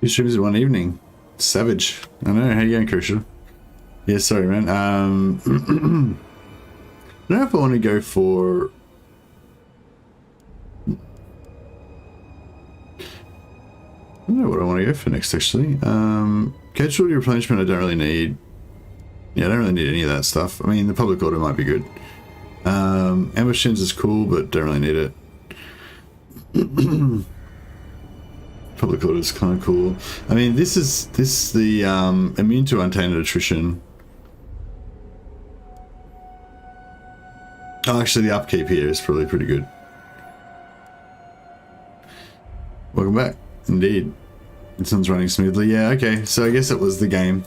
Two streams in one evening. Savage. I know. How you going, Crucial? Yeah, sorry, man. I don't know if I want to go for... I don't know what I want to go for next, actually. Casualty replenishment I don't really need. Yeah, I don't really need any of that stuff. I mean, the public order might be good. Ambitions is cool, but don't really need it. Public order is kind of cool. I mean, this is the immune to untainted attrition. Oh, actually, the upkeep here is probably pretty good. Welcome back. Indeed. It sounds running smoothly. Yeah, okay. So I guess it was the game.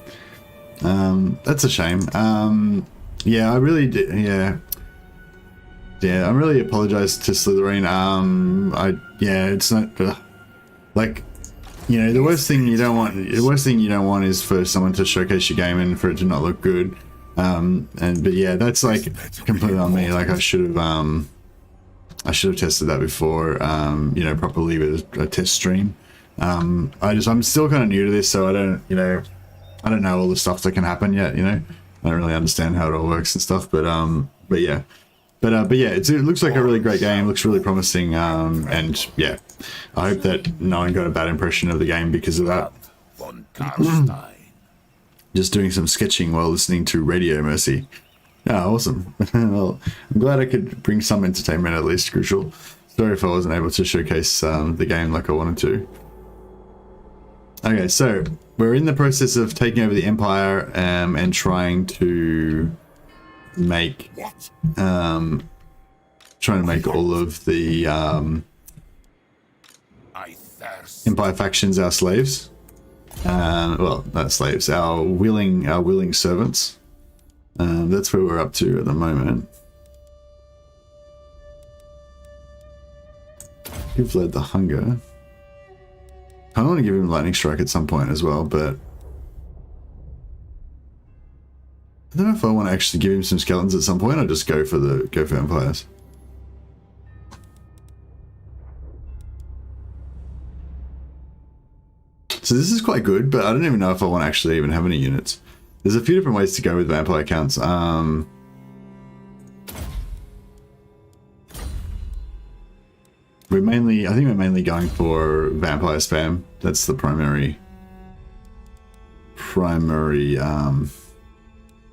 That's a shame. Yeah, I really did. Yeah. Yeah, I really apologize to Slytherin. Yeah, it's not like, you know, the worst thing you don't want is for someone to showcase your game and for it to not look good. But yeah, that's like completely on me. Like I should have tested that before, you know, properly with a test stream. I'm still kind of new to this, so I don't know all the stuff that can happen yet, you know. I don't really understand how it all works and stuff, but yeah. But yeah, it looks like a really great game, looks really promising, and yeah, I hope that no one got a bad impression of the game because of that. Carstein. Just doing some sketching while listening to Radio Mercy. Ah, awesome. Well, I'm glad I could bring some entertainment at least, Crucial. Sorry if I wasn't able to showcase the game like I wanted to. Okay, so we're in the process of taking over the Empire and trying to make all of the Empire factions our slaves. Well, not slaves, our willing servants. That's where we're up to at the moment. Give Vlad the hunger. I want to give him lightning strike at some point as well, but I don't know if I want to actually give him some skeletons at some point. I'll just go for empires. So this is quite good, but I don't even know if I want to actually even have any units. There's a few different ways to go with vampire counts. I think we're mainly going for vampire spam. That's the primary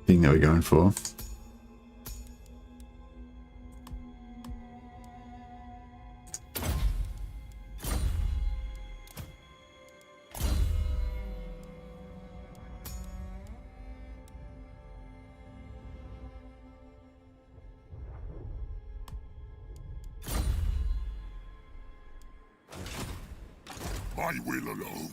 thing that we're going for. I will alone.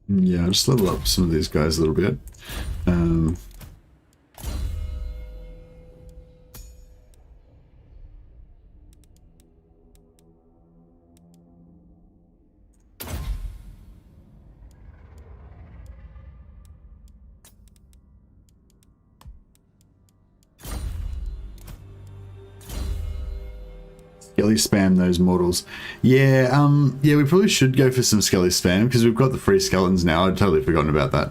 Yeah, I'll just level up some of these guys a little bit. Skelly spam those mortals. Yeah, yeah, we probably should go for some skelly spam because we've got the free skeletons now. I'd totally forgotten about that.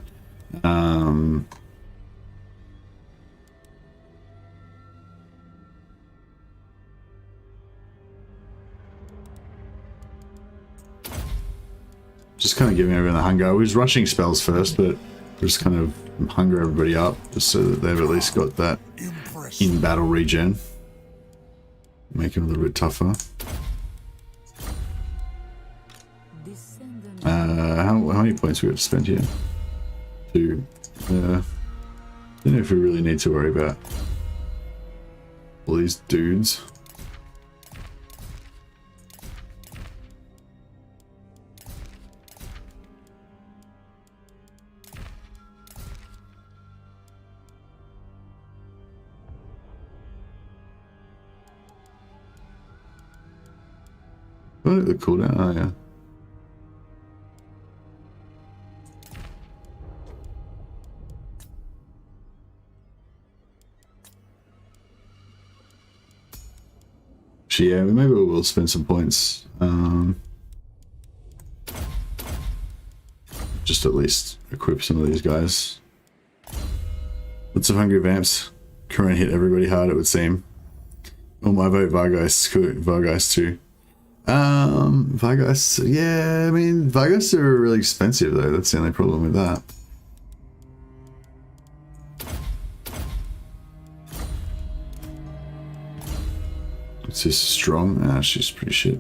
Just kind of giving everyone the hunger. I was rushing spells first, but just kind of hunger everybody up just so that they've at least got that in battle regen. Make him a little bit tougher. How many points we have to spend here? 2. I don't know if we really need to worry about all these dudes. What are the cooldown? Oh yeah. Actually, yeah, maybe we will spend some points. Just at least equip some of these guys. Lots of hungry vamps. Current hit everybody hard, it would seem. Oh, my vote Vargeist too. Vargeist, yeah, I mean, Vargeists are really expensive though, that's the only problem with that. Is this strong? Ah, she's pretty shit.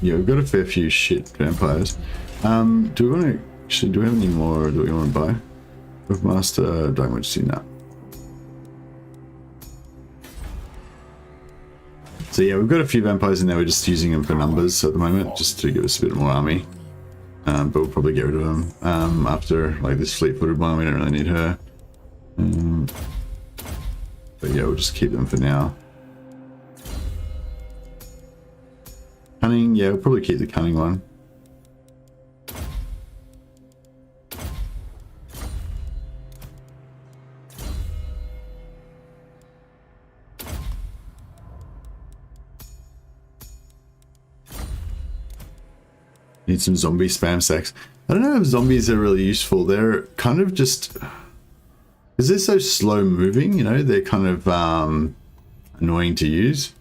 Yeah, we've got a fair few shit vampires. Do we want to actually? Do we have any more? Do we want to buy? With Master, don't want to see that. So yeah, we've got a few vampires in there. We're just using them for numbers at the moment, just to give us a bit more army. But we'll probably get rid of them after like this fleet-footed one. We don't really need her. But yeah, we'll just keep them for now. Cunning, yeah, we'll probably keep the cunning one. Need some zombie spam stacks. I don't know if zombies are really useful. They're kind of just... because they're so slow moving, you know, they're kind of annoying to use.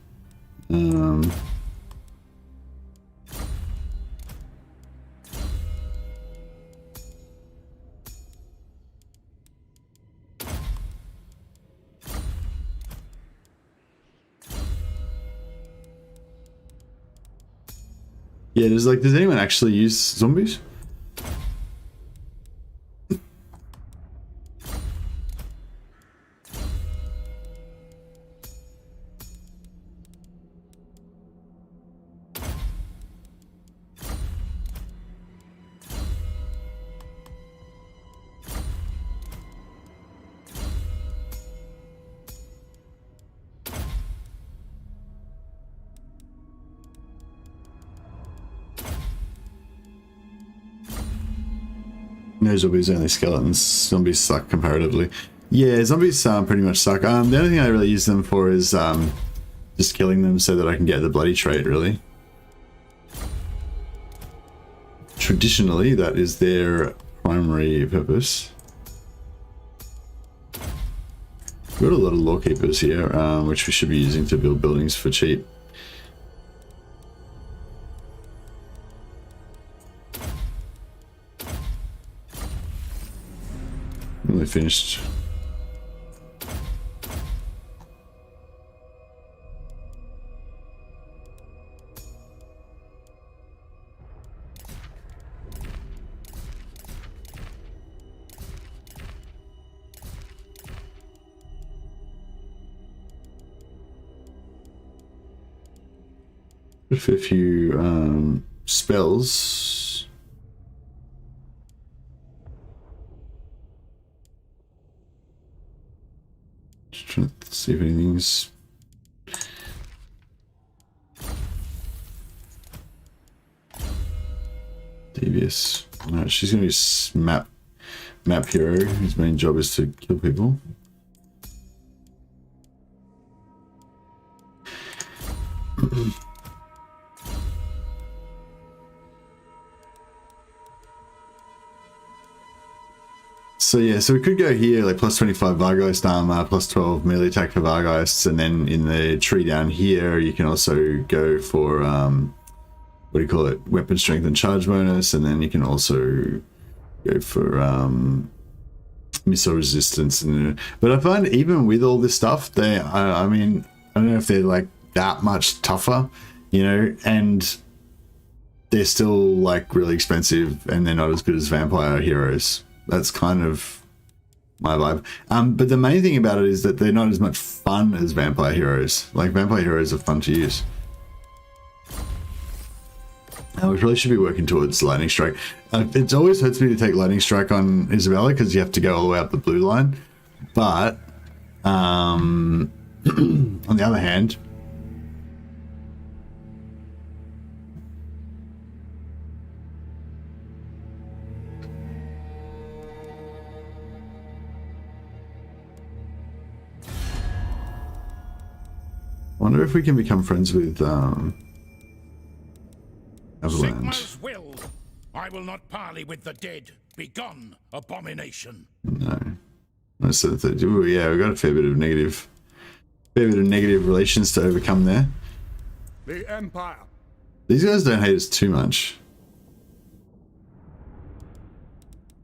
Yeah, does anyone actually use zombies? No zombies, only skeletons. Zombies suck comparatively. Yeah, zombies pretty much suck. The only thing I really use them for is just killing them so that I can get the bloody trait, really. Traditionally, that is their primary purpose. We've got a lot of lawkeepers here, which we should be using to build buildings for cheap. Nearly finished. A fair few spells. Just trying to see if anything's devious. Alright, she's gonna be map hero, whose main job is to kill people. So yeah, so we could go here, like plus 25 Vargeist armor, plus 12 melee attack for Vargeists, and then in the tree down here, you can also go for, what do you call it, weapon strength and charge bonus, and then you can also go for missile resistance. But I find even with all this stuff, I mean, I don't know if they're like that much tougher, you know, and they're still like really expensive, and they're not as good as vampire heroes. That's kind of my vibe. But the main thing about it is that they're not as much fun as vampire heroes. Like, vampire heroes are fun to use. We probably should be working towards lightning strike. It always hurts me to take lightning strike on Isabella because you have to go all the way up the blue line. But on the other hand, wonder if we can become friends with Avaland. Sigmar's will. I will not parley with the dead. Begone, abomination. No. So ooh, yeah, we've got a fair bit of negative relations to overcome there. The Empire. These guys don't hate us too much.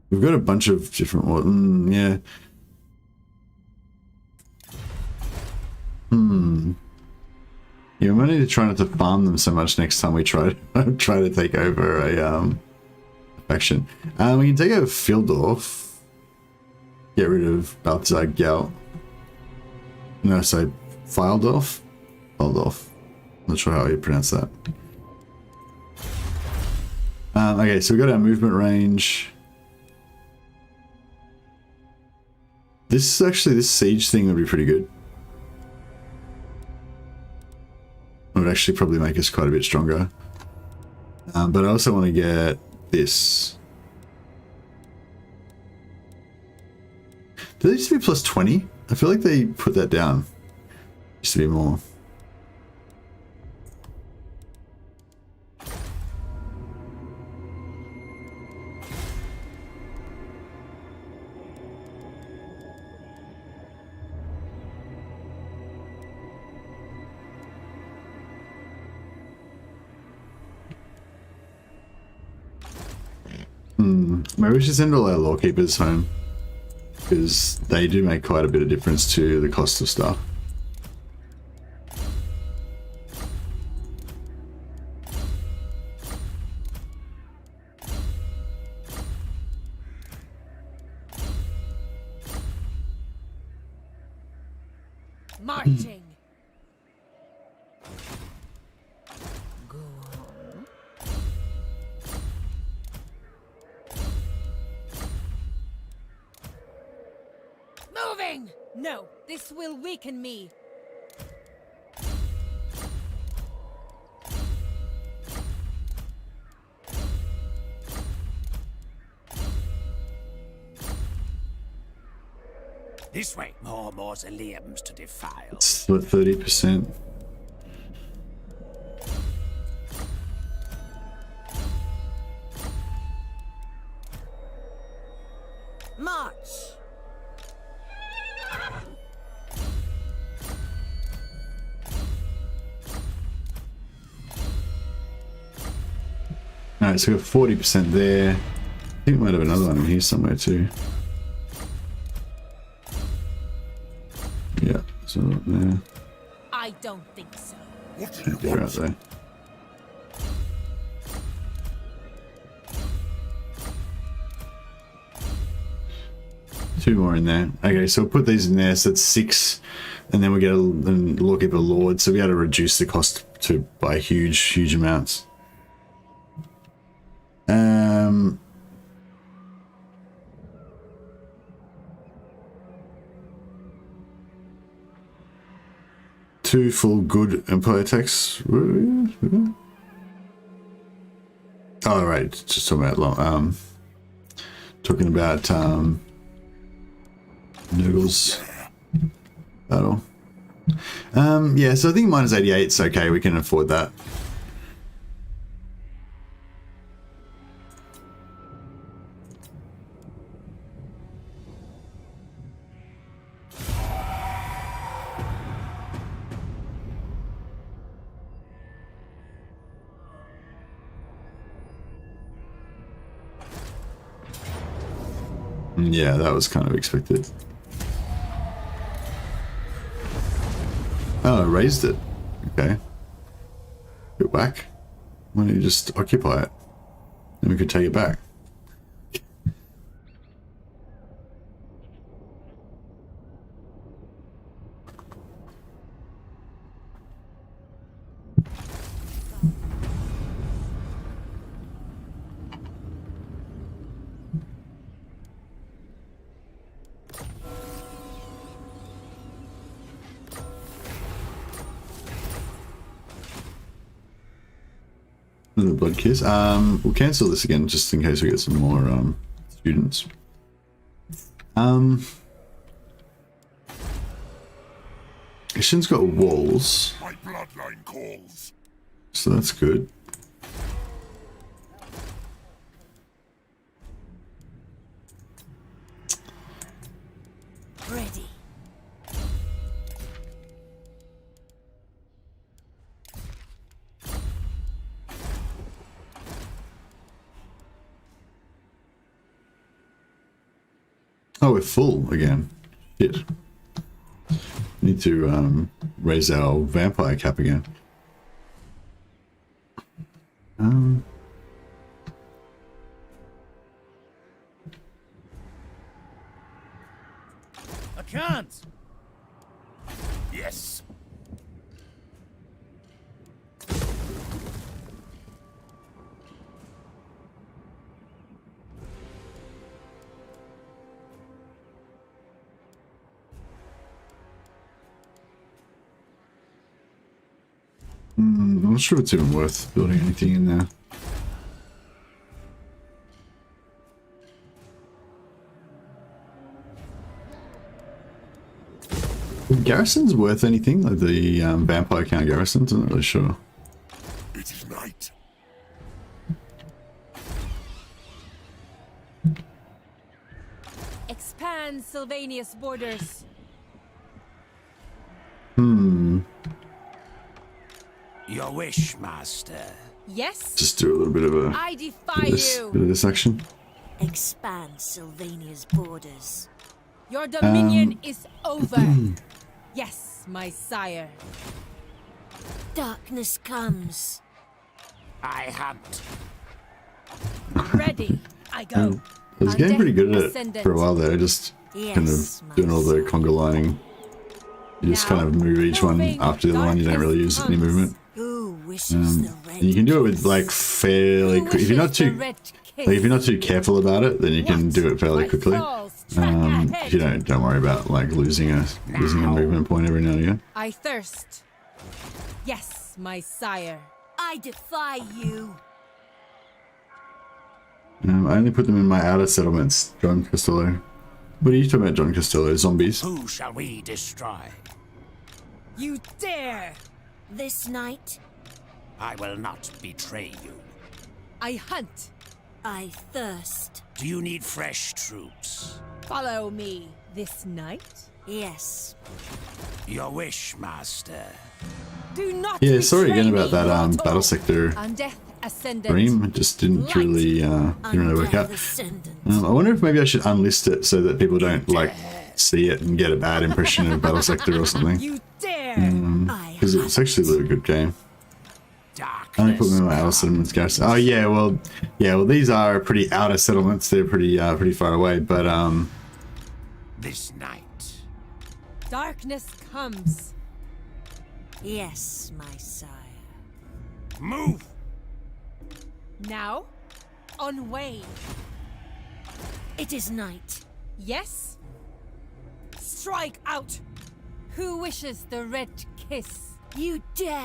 We've got a bunch of different yeah. Yeah, we might need to try not to farm them so much next time we try to take over a faction. We can take over Fieldorf. Get rid of Balthazar Gout. No, sorry, Fieldorf? Fieldorf. Not sure how you pronounce that. Okay, so we got our movement range. This siege thing would be pretty good. It would actually probably make us quite a bit stronger. But I also want to get this. Did they used to be plus 20? I feel like they put that down. Used to be more. Maybe we should send all our lawkeepers home, because they do make quite a bit of difference to the cost of stuff. Marching. Moving! No, this will weaken me. This way. More mausoleums to defile. It's what, 30%? March. Alright, so we got 40% there. I think we might have another one in here somewhere too. Yeah, so there. I don't think so. What do you They're out want? there. Two more in there. Okay, so we'll put these in there, so that's 6, and then we get a lawkeeper lord, so we able to reduce the cost to by huge amounts. Two full good empire tax. Oh right, just talking about Noodles battle. Yeah, so I think minus 88 is okay, we can afford that. Yeah, that was kind of expected. Oh, I raised it. Okay. Go back. Why don't you just occupy it? Then we could take it back. The blood kiss. We'll cancel this again just in case we get some more students. Ishin's got walls, My bloodline calls. so that's good. Ready. Oh, we're full again. Shit. Need to raise our vampire cap again. I can't. Yes. I'm not sure if it's even worth building anything in there. Garrison's worth anything? Like the vampire count garrisons? I'm not really sure. It is night. Expand Sylvania's borders. Your wish, master. Yes? Just do a little bit of a I defy bit of you. this action. Expand Sylvania's borders. Your dominion is over. Yes, my sire. Darkness comes. I hunt. Ready. I go. I was getting pretty good at it for a while there, just kind Yes, of doing all the conga lining. You just kind of move each one after the other one, you don't really use any movement. Who wishes the red? And you can do it with like fairly quick. If you're not too careful about it, then you can do it fairly quickly. If you don't worry about like losing a movement point every now and again. I thirst. Yes, my sire. I defy you. I only put them in my outer settlements, John Costello. What are you talking about, John Costello? Zombies? Who shall we destroy? You dare! This night, I will not betray you. I hunt. I thirst. Do you need fresh troops? Follow me this night. Yes. Your wish, master. Do not Yeah, sorry betray again about me, that mortal. battle sector Undeath Ascendant. dream. It just didn't really work out. Undeath Ascendant. I wonder if maybe I should unlist it so that people don't like see it and get a bad impression of battle sector or something. You dare! Because it's actually a really good game. I only put them in my outer settlements, guys. Oh yeah, well, these are pretty outer settlements. They're pretty far away, but This night. Darkness comes. Yes, my sire. Move! Now, on way. It is night. Yes? Strike out! Who wishes the red kiss? You dare.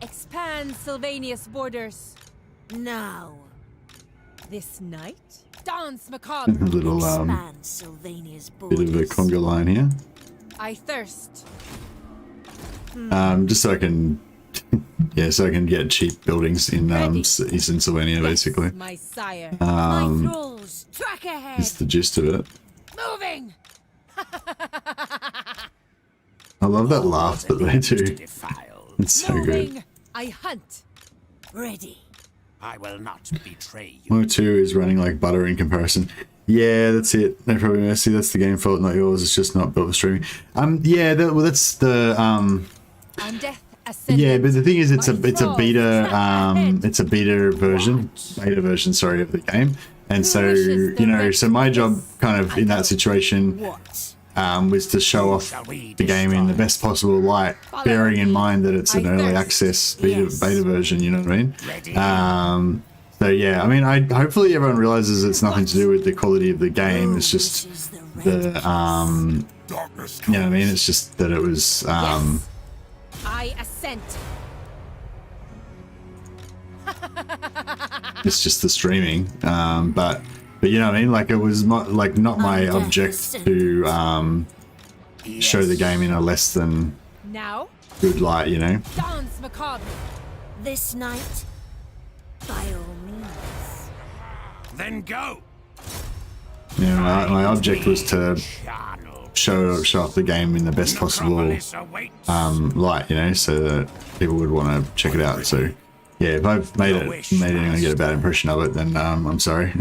Expand Sylvania's borders. Now. This night? Dance macabre. a little Expand Sylvania's bit borders. of a conga line here. I thirst. Just so I can, so I can get cheap buildings in Eastern Sylvania, basically. My sire. My thralls, track ahead. That's the gist of it. Moving! I love that laugh that they do. Defile. It's so good. Moving! I hunt. Ready. I will not betray you. Mo 2 is running like butter in comparison. Yeah, that's it. No problem, Mercy. That's the game fault, not yours. It's just not built for streaming. That's the Undeath Ascendant. yeah, but the thing is, it's a My thralls, beta track ahead. it's a beta version, sorry, of the game. And so wishes the red so my job kiss? kind of in that situation What? was to show off the game in the best possible light, bearing in mind that it's an early access beta version, you know what I mean? So yeah, I mean, hopefully everyone realizes it's nothing to do with the quality of the game. It's just Wishes the red the Darkness you know what I comes. mean? It's just that it was Yes. I assent. it's just the streaming, but you know what I mean? Like it was not my Undeath object Ascendant. to show the game in a less than Now, good light, you know. dance macabre. This night, by all means. Then go. You know, my object was to Charnel. show off the game in the best possible Necropolis awaits. light, you know, so that people would want to check it out. So yeah, if I've made anyone get a bad impression of it, then I'm sorry.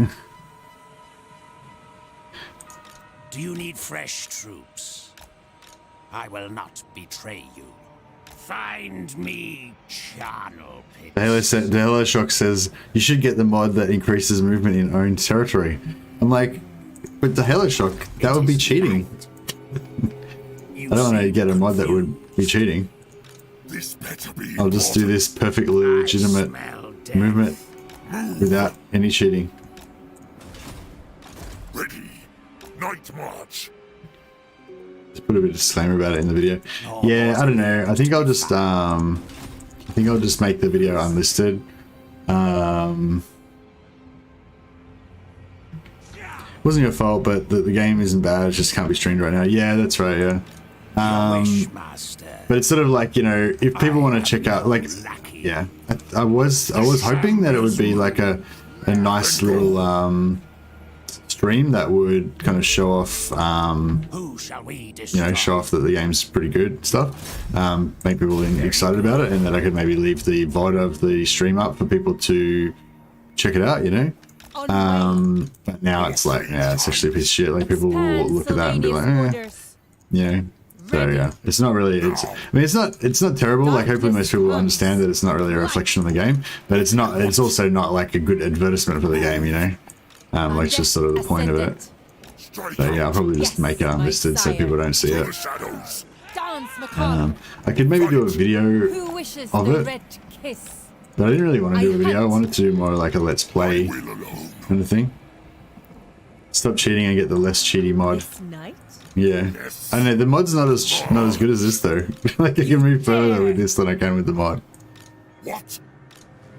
Do you need fresh troops? I will not betray you. Find me charnel pit. The Halo Shock says you should get the mod that increases movement in owned territory. I'm like, with the Halo Shock, that would be cheating. I don't want to get a mod that would be cheating. This better be I'll just do this perfectly legitimate Smell death. movement without any cheating. ready. Night march. Just put a bit of disclaimer about it in the video. Yeah, I don't know. I think I'll just make the video unlisted. Wasn't your fault, but the game isn't bad. It just can't be streamed right now. Yeah, that's right. Yeah. Wishmaster. But it's sort of like, you know, if people want to check out, like, yeah, I was hoping that it would be like a nice little stream that would kind of show off, Who shall we you destroy? know, show off that the game's pretty good stuff, make people excited about it, and that I could maybe leave the VOD of the stream up for people to check it out, you know. But now it's like, yeah, it's actually a piece of shit. Like, people will look at that and be like, you know. So yeah, it's not really. I mean, it's not terrible. Like, hopefully most people will understand that it's not really a reflection of the game, but it's not. It's also not like a good advertisement for the game, you know. Like, it's just sort of the point of it. Strike So yeah, I'll probably just Yes, make it unlisted so my people don't see the it. shadows. Dance macabre. I could maybe do a video, Who wishes of the it. red kiss? but I didn't really want to do a video. I wanted to do more like a let's play Will alone. kind of thing. Stop cheating and get the less cheaty mod. This night? Yeah, I know the mod's not as good as this though. Like, I can move further with this than I can with the mod. What?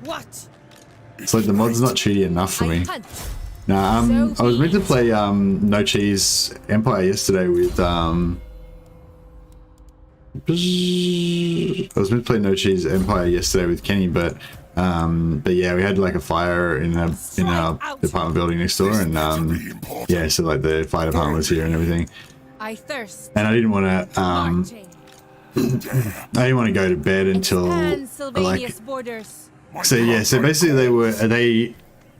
What? It's like the mod's not cheaty enough for I me. hunt. Nah, So I was meant to be it. play No Cheese Empire yesterday with I was meant to play No Cheese Empire yesterday with Kenny, but yeah, we had like a fire in our apartment building next door, and yeah, so like the fire department was here and everything, I thirst. and I didn't want to Marching. go to bed until Expand like, Sylvania's borders. so yeah, so basically they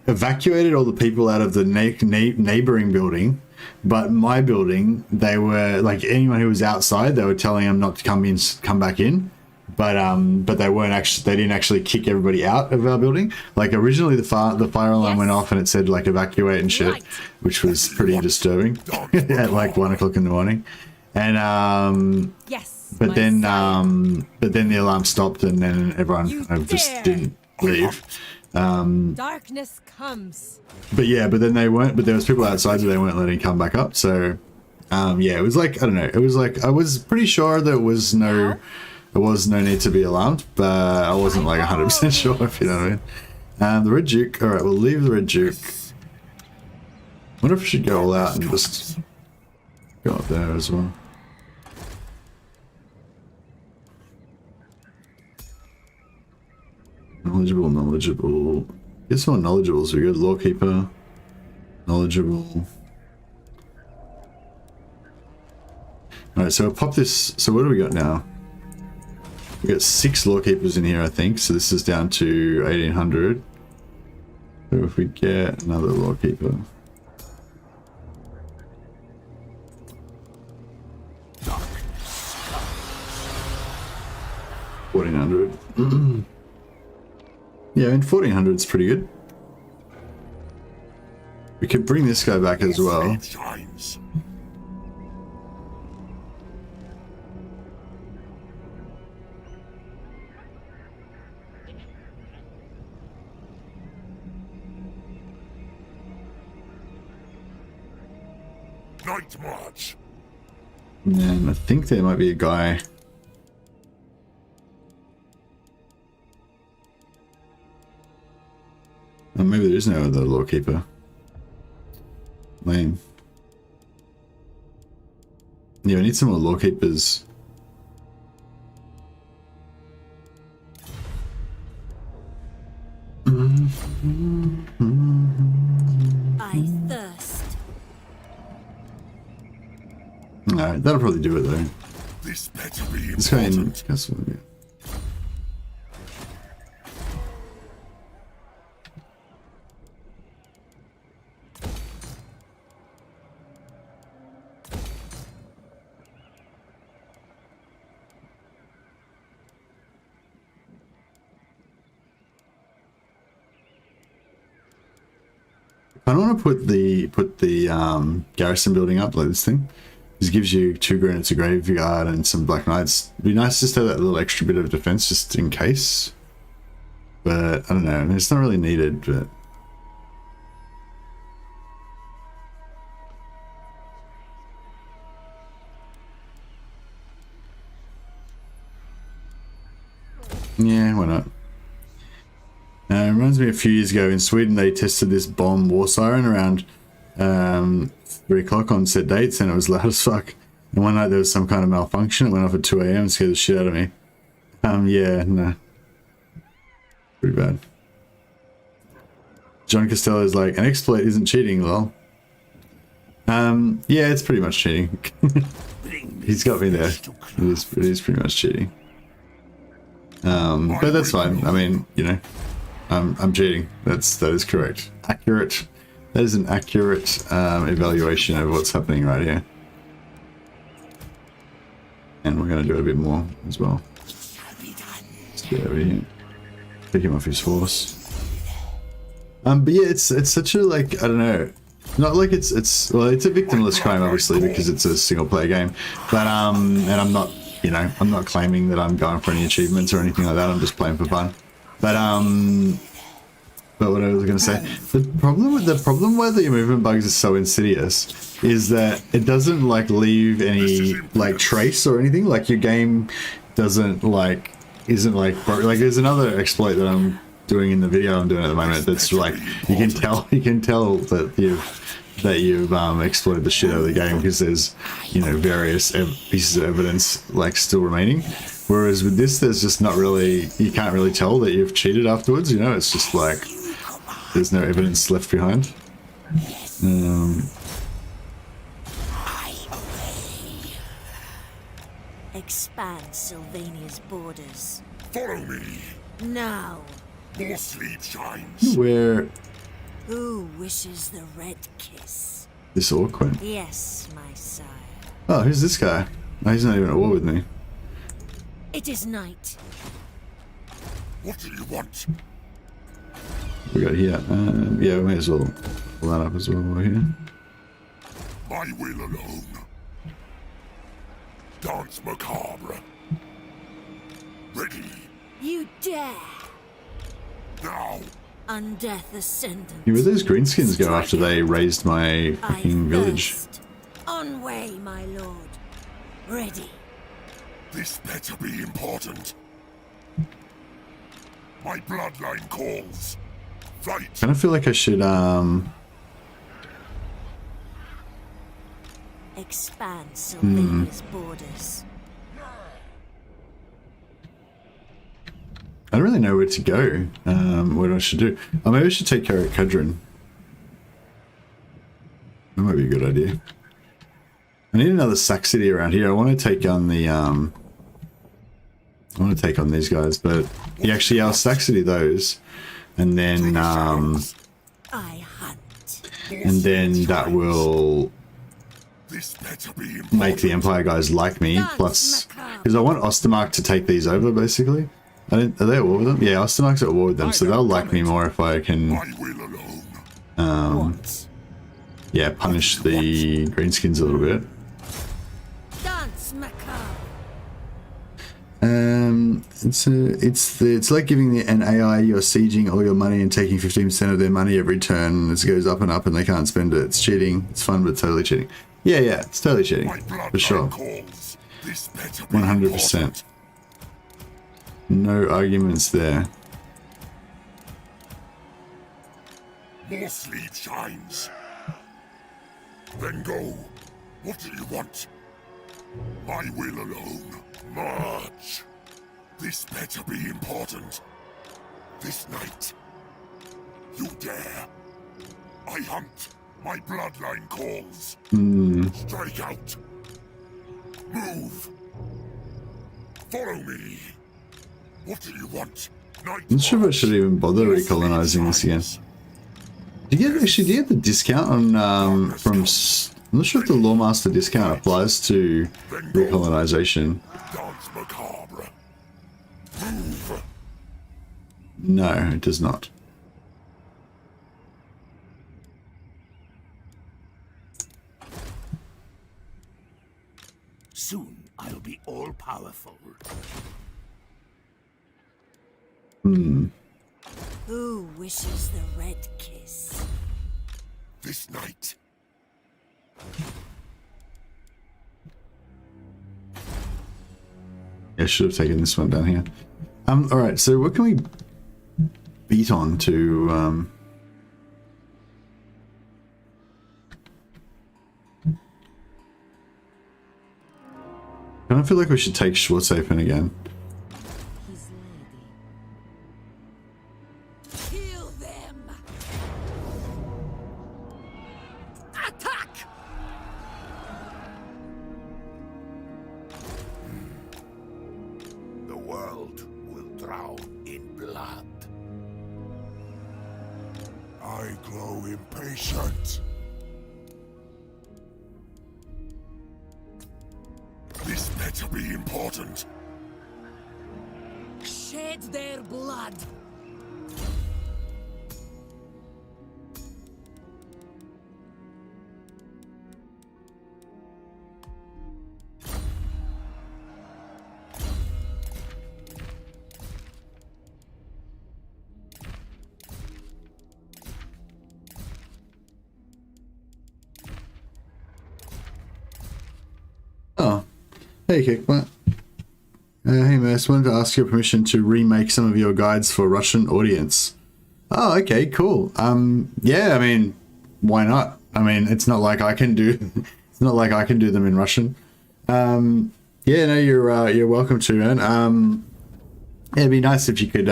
evacuated all the people out of the neighboring building, but my building, they were like, anyone who was outside, they were telling them not to come back in, but they didn't actually kick everybody out of our building. Like, originally the fire alarm went off and it said like evacuate and shit, Right. which was pretty disturbing at like 1 o'clock in the morning, and Yes. but my then sire. the alarm stopped, and then everyone You kind of just dare. didn't leave. Darkness comes. But yeah, but then there was people outside that they weren't letting come back up. So yeah, it was like, I don't know, it was like, I was pretty sure there was no need to be alarmed, but I wasn't like 100% sure, if you know what I mean. The Red Duke, all right, we'll leave the Red Duke. I wonder if we should go all out and just go up there as well. Knowledgeable. Guess more knowledgeable, so we got Lawkeeper, knowledgeable. Alright, so I'll pop this. So what do we got now? We got 6 Lawkeepers in here, I think, so this is down to 1800. So if we get another Lawkeeper. Darkness. 1400. Yeah, I mean, 1400 is pretty good. We could bring this guy back as well. It shines. Night march. And I think there might be a guy. Oh, maybe there is no other Lawkeeper. Lame. Yeah, Yeah, we need some more lawkeepers. I thirst. Alright, that'll probably do it though. This better be Let's go in important. castle. Yeah. I don't want to put the garrison building up like this thing. This gives you 2 grenades, a graveyard, and some black knights. It'd be nice just to have that little extra bit of defense just in case. But I don't know. I mean, it's not really needed, but yeah, why not? It reminds me a few years ago in Sweden, they tested this bomb war siren around 3 o'clock on set dates, and it was loud as fuck. And one night there was some kind of malfunction. It went off at 2 AM and scared the shit out of me. Yeah, no. Pretty bad. John Costello's like, an exploit isn't cheating, lol. Yeah, it's pretty much cheating. He's got me there. It is pretty much cheating. But that's fine. I mean, you know, I'm cheating. That is correct. Accurate. That is an accurate evaluation of what's happening right here. And we're going to do a bit more as well. Let's get over here. Pick him off his horse. But yeah, it's such a, like, I don't know. Not like it's well, it's a victimless crime obviously because it's a single player game. But and I'm not, you know, I'm not claiming that I'm going for any achievements or anything like that. I'm just playing for fun. But what I was going to say, the problem with the movement bugs is so insidious is that it doesn't like leave any like trace or anything. Like your game doesn't like isn't like there's another exploit that I'm doing in the video I'm doing at the moment that's like you can tell that you've exploited the shit out of the game because there's, you know, various pieces of evidence like still remaining. Whereas with this, there's just not really, you can't really tell that you've cheated afterwards, you know, it's just like there's no evidence left behind. Expand Sylvania's borders. Follow me. Now, More sleep shines. Where who wishes the red kiss? this awkward. Yes, my sire. Oh, who's this guy? Oh, he's not even at war with me. It is night. What do you want? We got here. Yeah, we may as well pull that up as well while we're here. My will alone. Dance macabre. Ready. You dare! Now. Undeath Ascendant. Yeah, where those greenskins go after they raised my I fucking village? thirst. On way, my lord. Ready. This better be important. My bloodline calls. Fight. I kind of feel like I should Expand Sylvania's borders. I don't really know where to go. What I should do. Oh, maybe I should take care of Kudrin. That might be a good idea. I need another sack city around here. I want to take on the I want to take on these guys, but yeah, actually I'll sack city those, and then I hunt. that will This better be important. make the Empire guys like me. Plus, because I want Ostermark to take these over, basically. Are they at war with them? Yeah, Ostermark's at war with them, so they'll like me more if I can, My will alone. What? yeah, punish the greenskins a little bit. Dance macabre. It's like giving an AI you're sieging all your money and taking 15% of their money every turn. It goes up and up and they can't spend it. It's cheating. It's fun, but totally cheating. Yeah, it's totally cheating My for bloodline sure. calls. This better be 100%. important. No arguments there. More sleep shines. Then go. What do you want? My will alone. March. This better be important. This night. You dare. I hunt. My bloodline calls. Strike out. Move. Follow me. What do you want? Night. I'm not sure if I should even bother recolonizing this again. Do you get the discount on I'm not sure if the Lawmaster discount applies to recolonization. Dance macabre. Move. No, it does not. Soon I'll be all-powerful. Who wishes the red kiss? This night. Yeah, I should have taken this one down here. Alright, so what can we beat on to I don't feel like we should take Schwartzapen again. His lady. Kill them! Attack! The world will drown in blood. I grow impatient. This better be important. Shed their blood! Oh. Hey, Kickbutt. Hey, Merce, wanted to ask your permission to remake some of your guides for Russian audience. Oh, okay, cool. Yeah, I mean, why not? I mean, it's not like I can do, it's not like I can do them in Russian. Yeah, no, you're welcome to, man. Yeah, it'd be nice if you could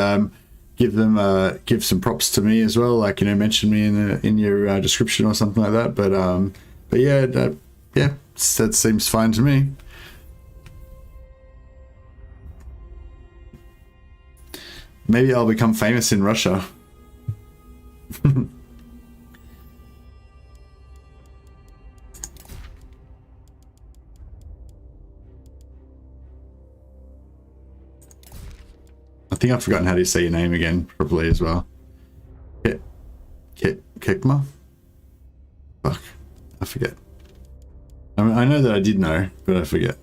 give some props to me as well, like, you know, mention me in your description or something like that. But yeah, yeah, that seems fine to me. Maybe I'll become famous in Russia. I think I've forgotten how to say your name again properly as well. Kekma? Fuck. I forget. I mean, I know that I did know, but I forget.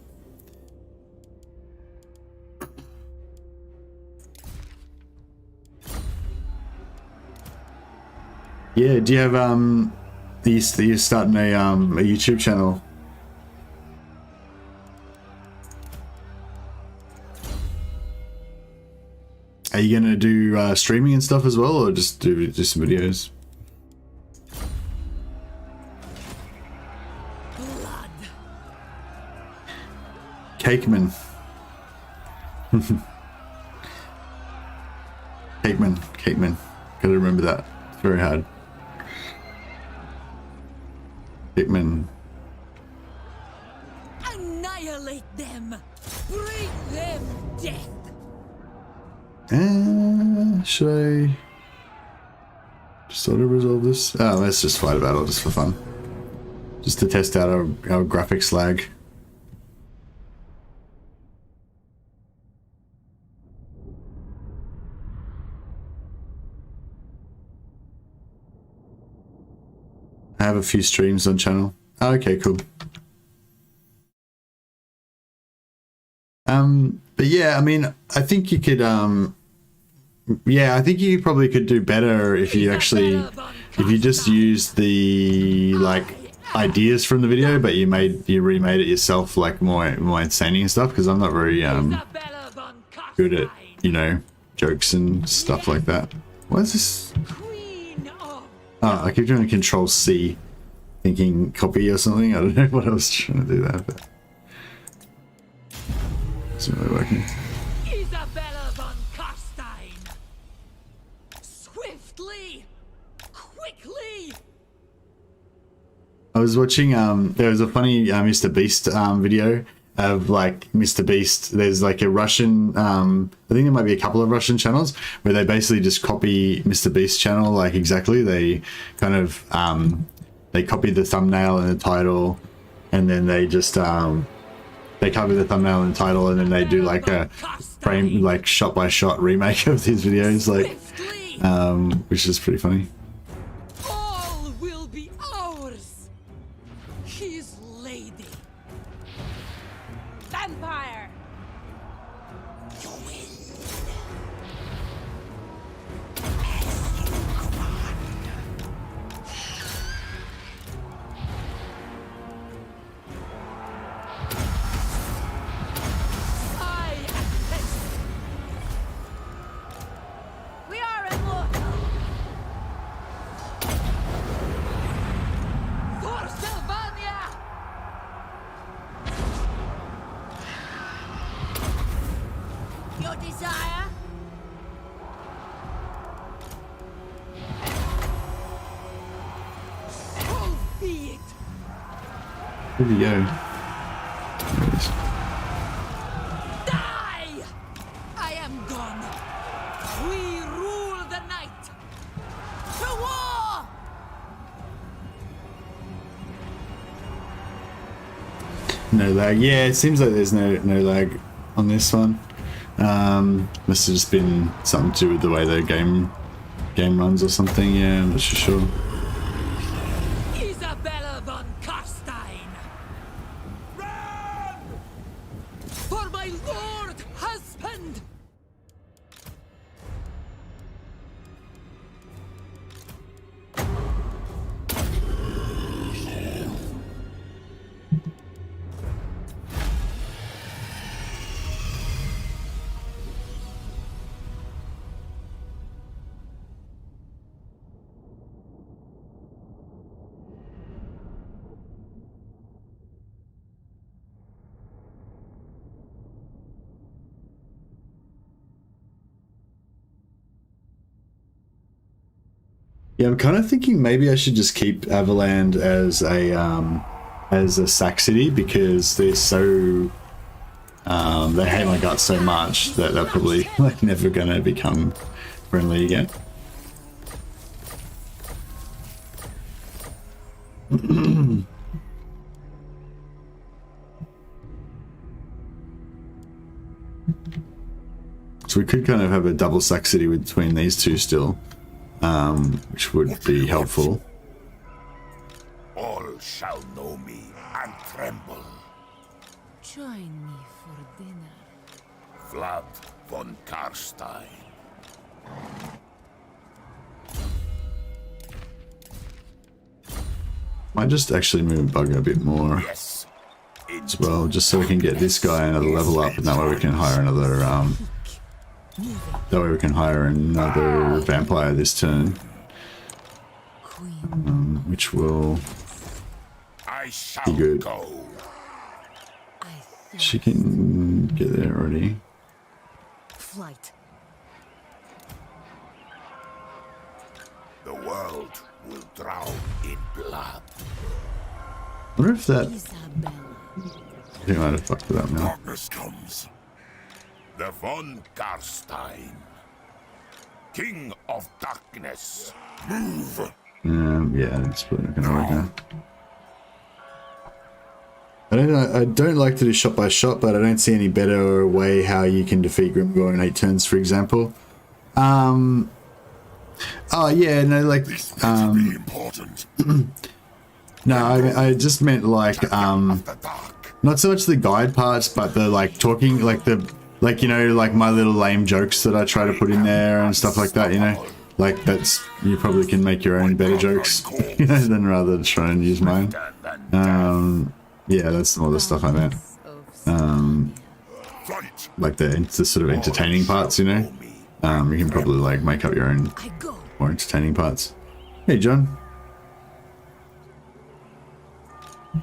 Yeah, do you have you're starting a YouTube channel? Are you gonna do streaming and stuff as well, or just do some videos? Blood! Cakeman. Cakeman. Gotta remember that. It's very hard. Cakeman. Annihilate them! Bring them death! Should I just auto-resolve this? Oh, let's just fight a battle just for fun. Just to test out our graphics lag. I have a few streams on channel. Oh, okay, cool. But yeah, I mean, I think you could, yeah, I think you probably could do better if you actually, if you just used the, like, ideas from the video, but you remade it yourself, like, more insane and stuff, because I'm not very, good at, you know, jokes and stuff like that. What is this? Oh, I keep doing Control C, thinking copy or something. I don't know what I was trying to do there, but It's not really working. Isabella von Carstein! Swiftly! Quickly! I was watching, there was a funny Mr. Beast video of like Mr. Beast. There's like a Russian, I think there might be a couple of Russian channels where they basically just copy Mr. Beast's channel like exactly. They kind of, they copy the thumbnail and the title, and then they just, they copy the like and then they do like a frame, like shot by shot remake of these videos, like, which is pretty funny. All will be ours! His lady! Vampire! You win. I attest! We are immortal! For Sylvania! Your desire? So be it! Where'd he go? There it is. Die! I am gone. We rule the night. To war! No lag. Yeah, it seems like there's no lag on this one. Must have just been something to do with the way the game runs or something. Yeah, I'm not sure. Isabella von Carstein! Run! For my lord husband! Yeah, I'm kind of thinking maybe I should just keep Avaland as a sack city because they're so they hate my guts so much that they're probably like never gonna become friendly again. So we could kind of have a double sack city between these two still, which would be helpful. All shall know me and tremble. Join me for dinner. Vlad von Carstein. Might just actually move Bugger a bit more Yes. as well, just so we can get this guy another level up, and that way we can hire another vampire this turn, which will I shall be good. go. She can get there already. Flight. The world will drown in blood. I wonder if that... Isabella. I think I might have fucked it up now. Darkness comes. The von Carstein, King of Darkness. Move. Yeah, it's probably not gonna work now. I don't like to do shot by shot, but I don't see any better way how you can defeat Grimgor in 8 turns, for example. Oh yeah, no, like Be important. no, I just meant like The dark. not so much the guide parts, but the like talking, like the like, you know, like my little lame jokes that I try to put in there and stuff like that, you know, like that's, you probably can make your own better jokes, you know, than rather than try and use mine. Yeah, that's more the stuff I meant. Fight. Like the sort of entertaining parts, you know. You can probably like make up your own I go. more entertaining parts. Hey, John.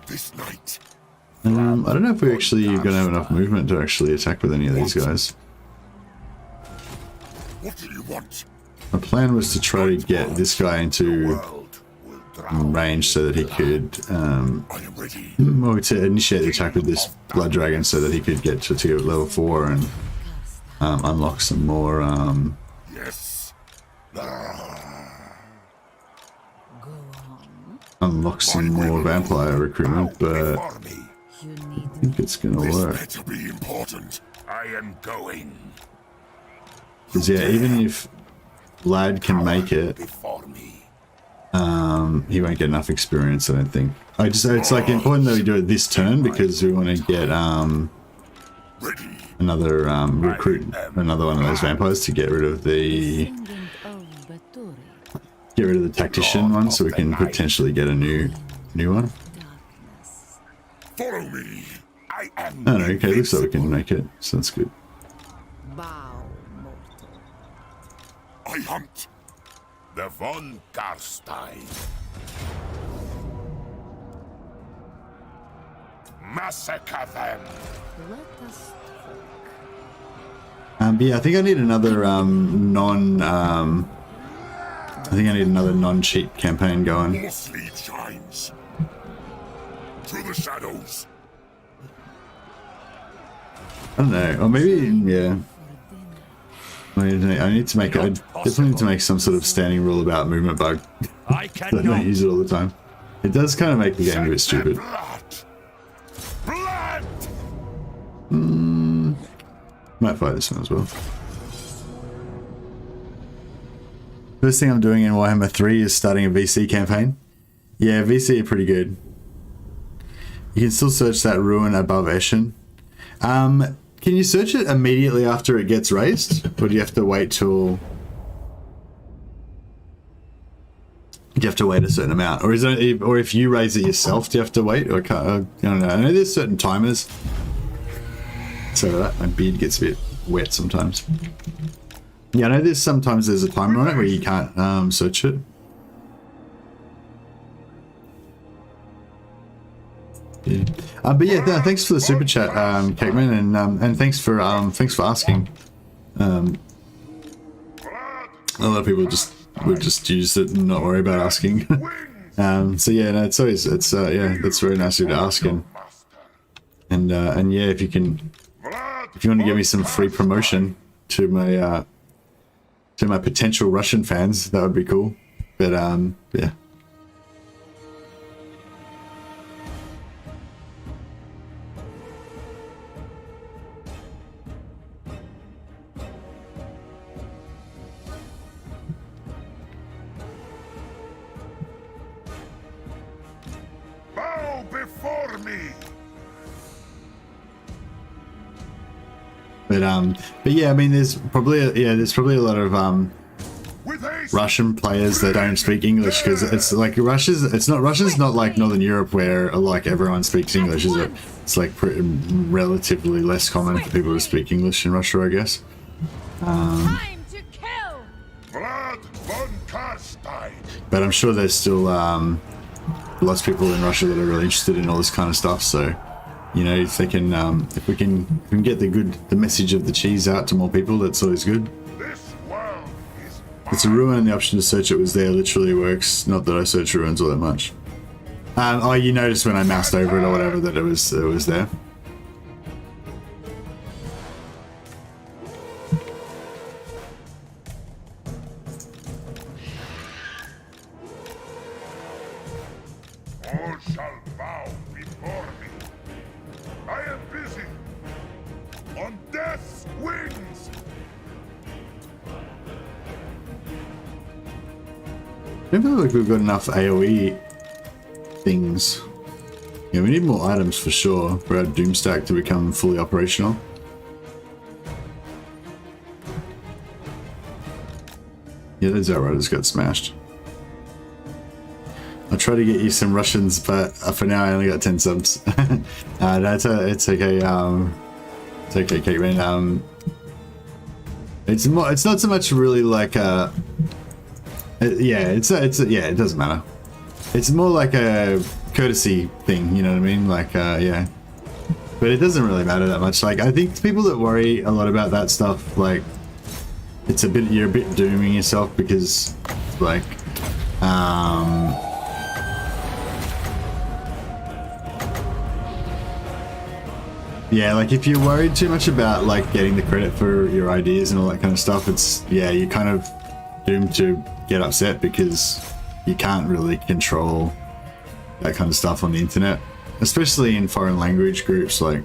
This night, I don't know if we're actually going to have enough movement to actually attack with any of these guys. What do you want? My plan was to try to get this guy into World will drown. range so that he could, I am ready. well, to initiate the attack with this blood dragon so that he could get to level 4 and unlock some more, Yes. unlock some more vampire recruitment, but Before me. I think it's going to This work. better be important. I am going. Because yeah, even if Vlad can make it, Before me. he won't get enough experience, I don't think. It's like important that we do it this turn because we want to get Ready. another recruit another one of those vampires to get rid of the tactician one, so we can potentially get a new one. Follow me. I am. Oh no, okay, looks like we can make it, so that's good. Bow, mortal. I hunt. The von Carstein. Massacre them. Let us But yeah, I think I need another non-cheat campaign going. More sleep shines. Through the shadows. I don't know, or maybe yeah. I need to make. I definitely need to make some sort of standing rule about movement bug. I So I don't cannot. use it all the time. It does kind of make the game a bit stupid. Blood. Might fight this one as well. First thing I'm doing in Warhammer 3 is starting a VC campaign. Yeah, VC are pretty good. You can still search that ruin above Eschen. Can you search it immediately after it gets raised? Or do you have to wait till... Do you have to wait a certain amount? Or is it, or if you raise it yourself, do you have to wait? Or can't, I don't know. I know there's certain timers. So that my beard gets a bit wet sometimes. Yeah, I know sometimes there's a timer on it where you can't search it. Yeah. But yeah, no, thanks for the super chat, Cakeman, and thanks for asking. A lot of people would just use it and not worry about asking. So yeah, no, it's always yeah, that's very nice of you to ask, and yeah, if you want to give me some free promotion to my potential Russian fans, that would be cool. But yeah. Bow before me. But yeah, I mean, there's probably a lot of With haste. Russian players that don't speak English, because it's like Russia's not like Northern Europe where like everyone speaks English, is it? It's like relatively less common for people to speak English in Russia, I guess. Time to kill! Vlad von Carstein. But I'm sure there's still lots of people in Russia that are really interested in all this kind of stuff. So, you know, if they can, if we can get the message of the cheese out to more people, that's always good. This world is It's a ruin, and the option to search it was there. Literally works. Not that I search ruins all that much. Oh, you noticed when I moused over it or whatever that it was there. all shall bow before me. I am busy. On death's wings. I don't feel like we've got enough AoE things. Yeah, we need more items for sure for our Doomstack to become fully operational. Yeah, those Outriders got smashed. I'll try to get you some Russians, but for now I only got 10 subs. No, it's okay. It's okay, Caitlin. It's not so much really like yeah, it doesn't matter. It's more like a courtesy thing, you know what I mean? Like, yeah. but it doesn't really matter that much. Like, I think people that worry a lot about that stuff, like, it's a bit, you're a bit dooming yourself, because like yeah, like if you're worried too much about like getting the credit for your ideas and all that kind of stuff, it's, yeah, you're kind of doomed to get upset, because you can't really control that kind of stuff on the internet, especially in foreign language groups. Like,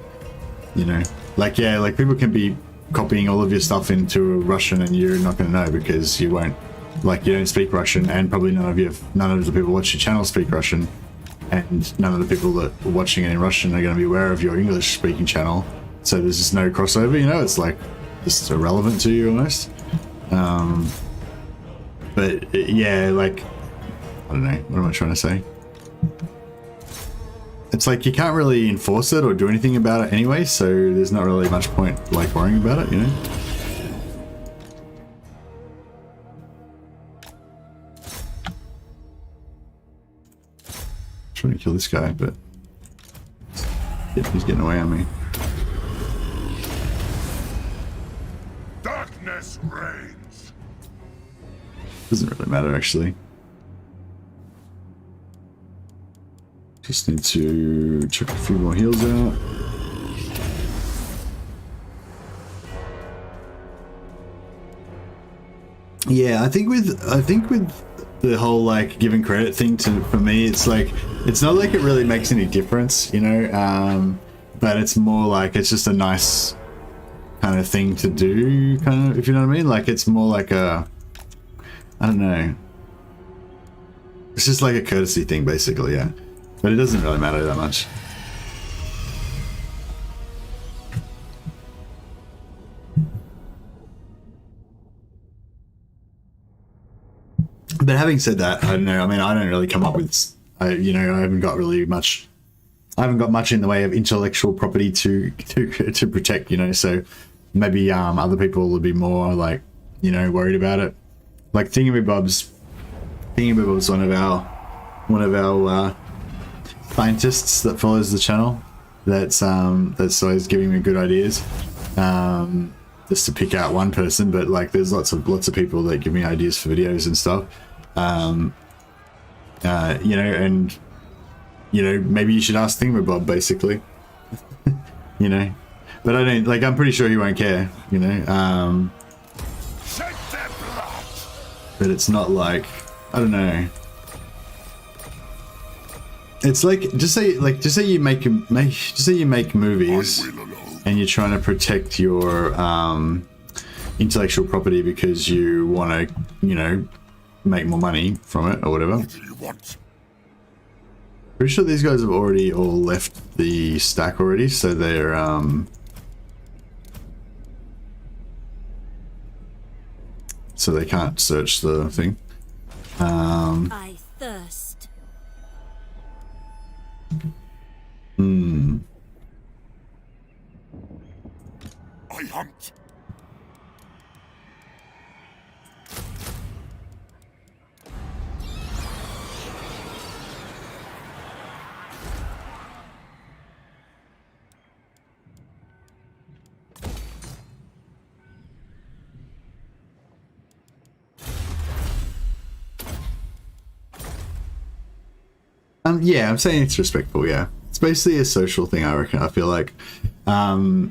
you know, like, yeah, like people can be copying all of your stuff into Russian and you're not going to know, because you won't, like, you don't speak Russian, and probably none of the people watch your channel speak Russian, and none of the people that are watching it in Russian are going to be aware of your English speaking channel, so there's just no crossover, you know. It's like just irrelevant to you almost. But yeah, like, I don't know, what am I trying to say? It's like you can't really enforce it or do anything about it anyway, so there's not really much point like worrying about it, you know? Trying to kill this guy, but yep, he's getting away on me. Darkness reigns. Doesn't really matter, actually. Just need to check a few more heals out. Yeah, I think with the whole like giving credit thing, for me, it's like, it's not like it really makes any difference, you know, but it's more like it's just a nice kind of thing to do, kind of, if you know what I mean. Like, it's more like a, I don't know, it's just like a courtesy thing basically, yeah. But it doesn't really matter that much. But having said that, I don't know, I mean, I don't really come up with, you know, I haven't got much in the way of intellectual property to protect, you know, so maybe other people would be more like, you know, worried about it. Like Thingamabob's one of our scientists that follows the channel, that's always giving me good ideas, just to pick out one person, but like there's lots of people that give me ideas for videos and stuff, you know, and you know, maybe you should ask Thingamabob basically. You know, but I don't, like, I'm pretty sure he won't care, you know, but it's not like, I don't know. It's like, just say you make movies and you're trying to protect your intellectual property because you want to, you know, make more money from it or whatever. Pretty sure these guys have already all left the stack already, so they're so they can't search the thing. I thirst. I hunt. Yeah, I'm saying it's respectful, yeah. It's basically a social thing, I reckon, I feel like. Yeah,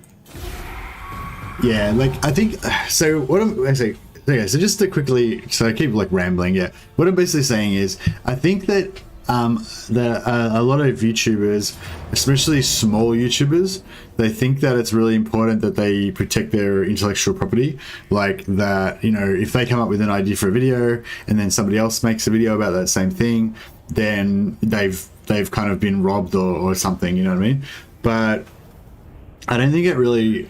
like, I think, so what I say, okay, so just to quickly, so I keep like rambling, yeah. What I'm basically saying is, I think that a lot of YouTubers, especially small YouTubers, they think that it's really important that they protect their intellectual property. Like that, you know, if they come up with an idea for a video and then somebody else makes a video about that same thing, then they've kind of been robbed or something, you know what I mean? But I don't think it really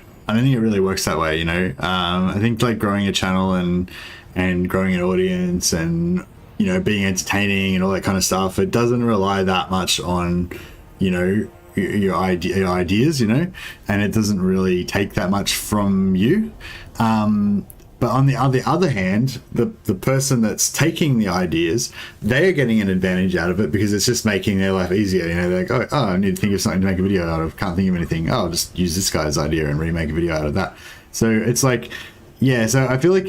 works that way, you know. I think like growing a channel and growing an audience and, you know, being entertaining and all that kind of stuff, it doesn't rely that much on, you know, your ideas, you know, and it doesn't really take that much from you. But on the other hand, the person that's taking the ideas, they're getting an advantage out of it because it's just making their life easier. You know, they're like, oh, I need to think of something to make a video out of. Can't think of anything. Oh, I'll just use this guy's idea and remake a video out of that. So it's like, yeah. So I feel like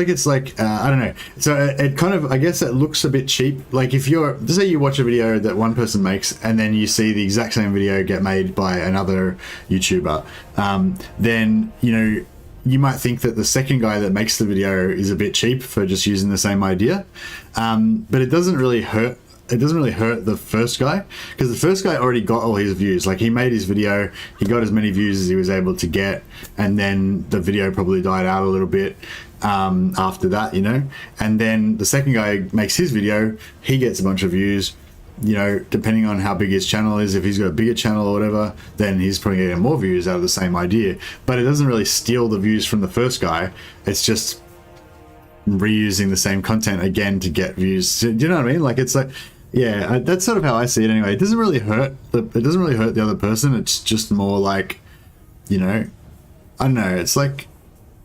it's like, I don't know. So it kind of, I guess it looks a bit cheap. Like if you're, say you watch a video that one person makes and then you see the exact same video get made by another YouTuber, then, you know, you might think that the second guy that makes the video is a bit cheap for just using the same idea. But it doesn't really hurt. It doesn't really hurt the first guy because the first guy already got all his views. Like he made his video, he got as many views as he was able to get. And then the video probably died out a little bit after that, you know, and then the second guy makes his video, he gets a bunch of views, you know, depending on how big his channel is. If he's got a bigger channel or whatever, then he's probably getting more views out of the same idea, but it doesn't really steal the views from the first guy. It's just reusing the same content again to get views. Do you know what I mean? Like it's like, yeah, that's sort of how I see it anyway. It doesn't really hurt the other person. It's just more like, you know, I don't know, it's like,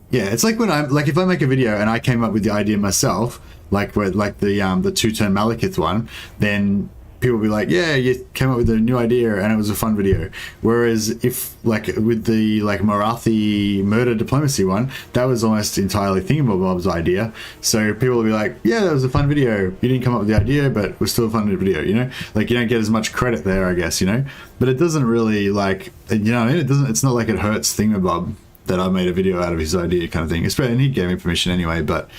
yeah, it's like when I'm like, if I make a video and I came up with the idea myself, like the 2-turn Malekith one, then people will be like, yeah, you came up with a new idea and it was a fun video. Whereas if like with the like Marathi murder diplomacy one, that was almost entirely Thingamabob's idea. So people will be like, yeah, that was a fun video. You didn't come up with the idea, but it was still a fun video, you know? Like you don't get as much credit there, I guess, you know? But it doesn't really like, you know what I mean? It's not like it hurts Thingamabob that I made a video out of his idea kind of thing. And he gave me permission anyway, but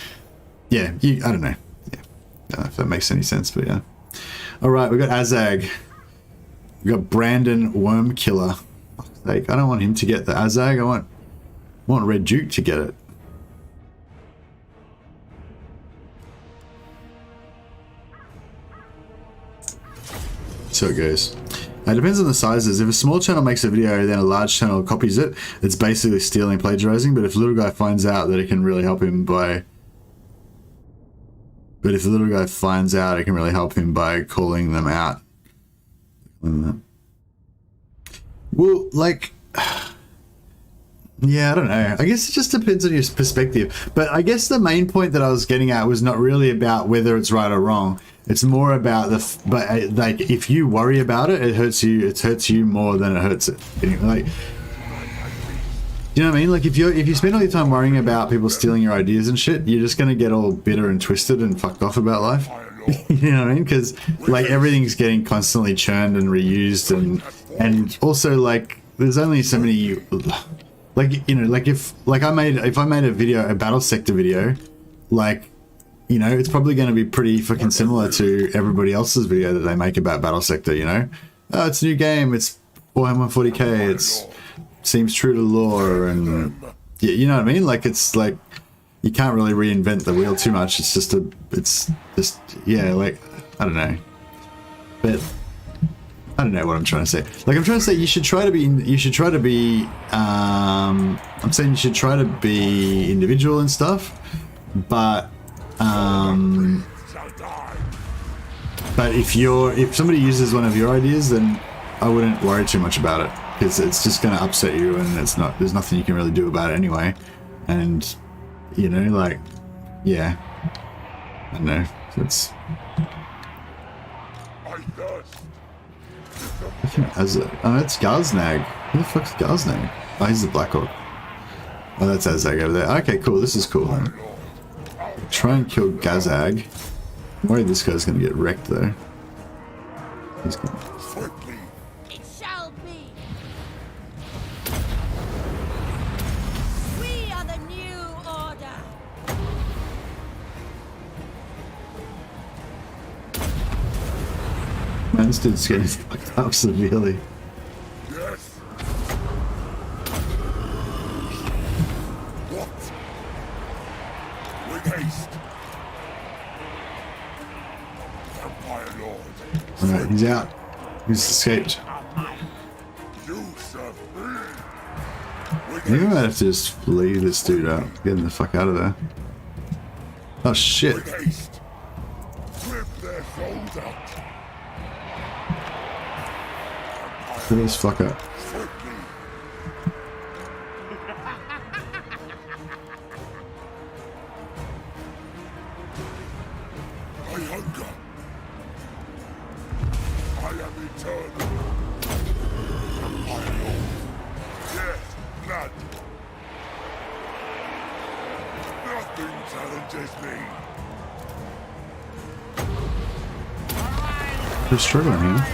yeah, I don't know. Yeah, I don't know if that makes any sense, but yeah. All right, we got Azag. We got Brandon Wormkiller. Fuck's sake, I don't want him to get the Azag. I want Red Duke to get it. So it goes. It depends on the sizes. If a small channel makes a video, then a large channel copies it. It's basically stealing, plagiarizing. But if the little guy finds out that it can really help him by... But if the little guy finds out, it can really help him by calling them out. Well, like... Yeah, I don't know. I guess it just depends on your perspective. But I guess the main point that I was getting at was not really about whether it's right or wrong. It's more about but like if you worry about it, it hurts you. It hurts you more than it hurts it. Like, you know what I mean? Like if you spend all your time worrying about people stealing your ideas and shit, you're just gonna get all bitter and twisted and fucked off about life. You know what I mean? Because like everything's getting constantly churned and reused, and also like there's only so many. Like, you know, like if I made a video, a battle sector video, like, you know, it's probably going to be pretty fucking similar to everybody else's video that they make about battle sector, you know? Oh, it's a new game, it's Warhammer 40k, it seems true to lore, and yeah, you know what I mean? Like, it's like, you can't really reinvent the wheel too much. It's just yeah, like, I don't know. But I don't know what I'm trying to say. Like I'm trying to say you should try to be I'm saying you should try to be individual and stuff, but if somebody uses one of your ideas, then I wouldn't worry too much about it, because it's just going to upset you, and there's nothing you can really do about it anyway. And you know, like, yeah, I don't know, it's oh, that's Gaznag. Who the fuck's Gaznag? Oh, he's the Blackhawk. Oh, that's Azag over there. Okay, cool. This is cool then. Try and kill Gazag. I'm worried this guy's gonna get wrecked though. He's gonna... It shall be. We are the new order. Man, this dude's getting fucked up severely. Yes. What? With haste. Empire Lord. Alright, he's out. He's escaped. You serve me. With Maybe I might have to just leave this dude out. Get him the fuck out of there. Oh shit. With haste. Rip their souls out. Get this fuck up. hunger. I am eternal. Empire Lord. Yes, Vlad. Nothing challenges me. They're struggling here.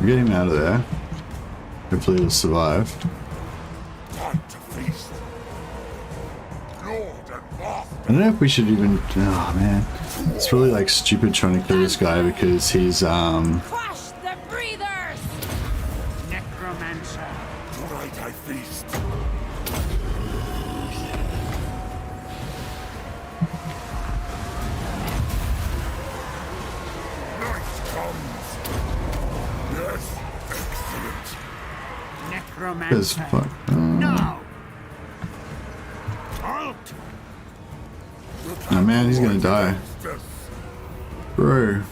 Get him out of there. Hopefully he'll survive. Time to feast. Lord and master. I don't know if we should even... Oh man. It's really like stupid trying to kill this guy because he's Crush the breathers! Necromancer. Tonight I feast. Night comes. Yes, excellent. Necromancer. as fuck. No! Halt! Oh man, he's gonna die. Death, Bro.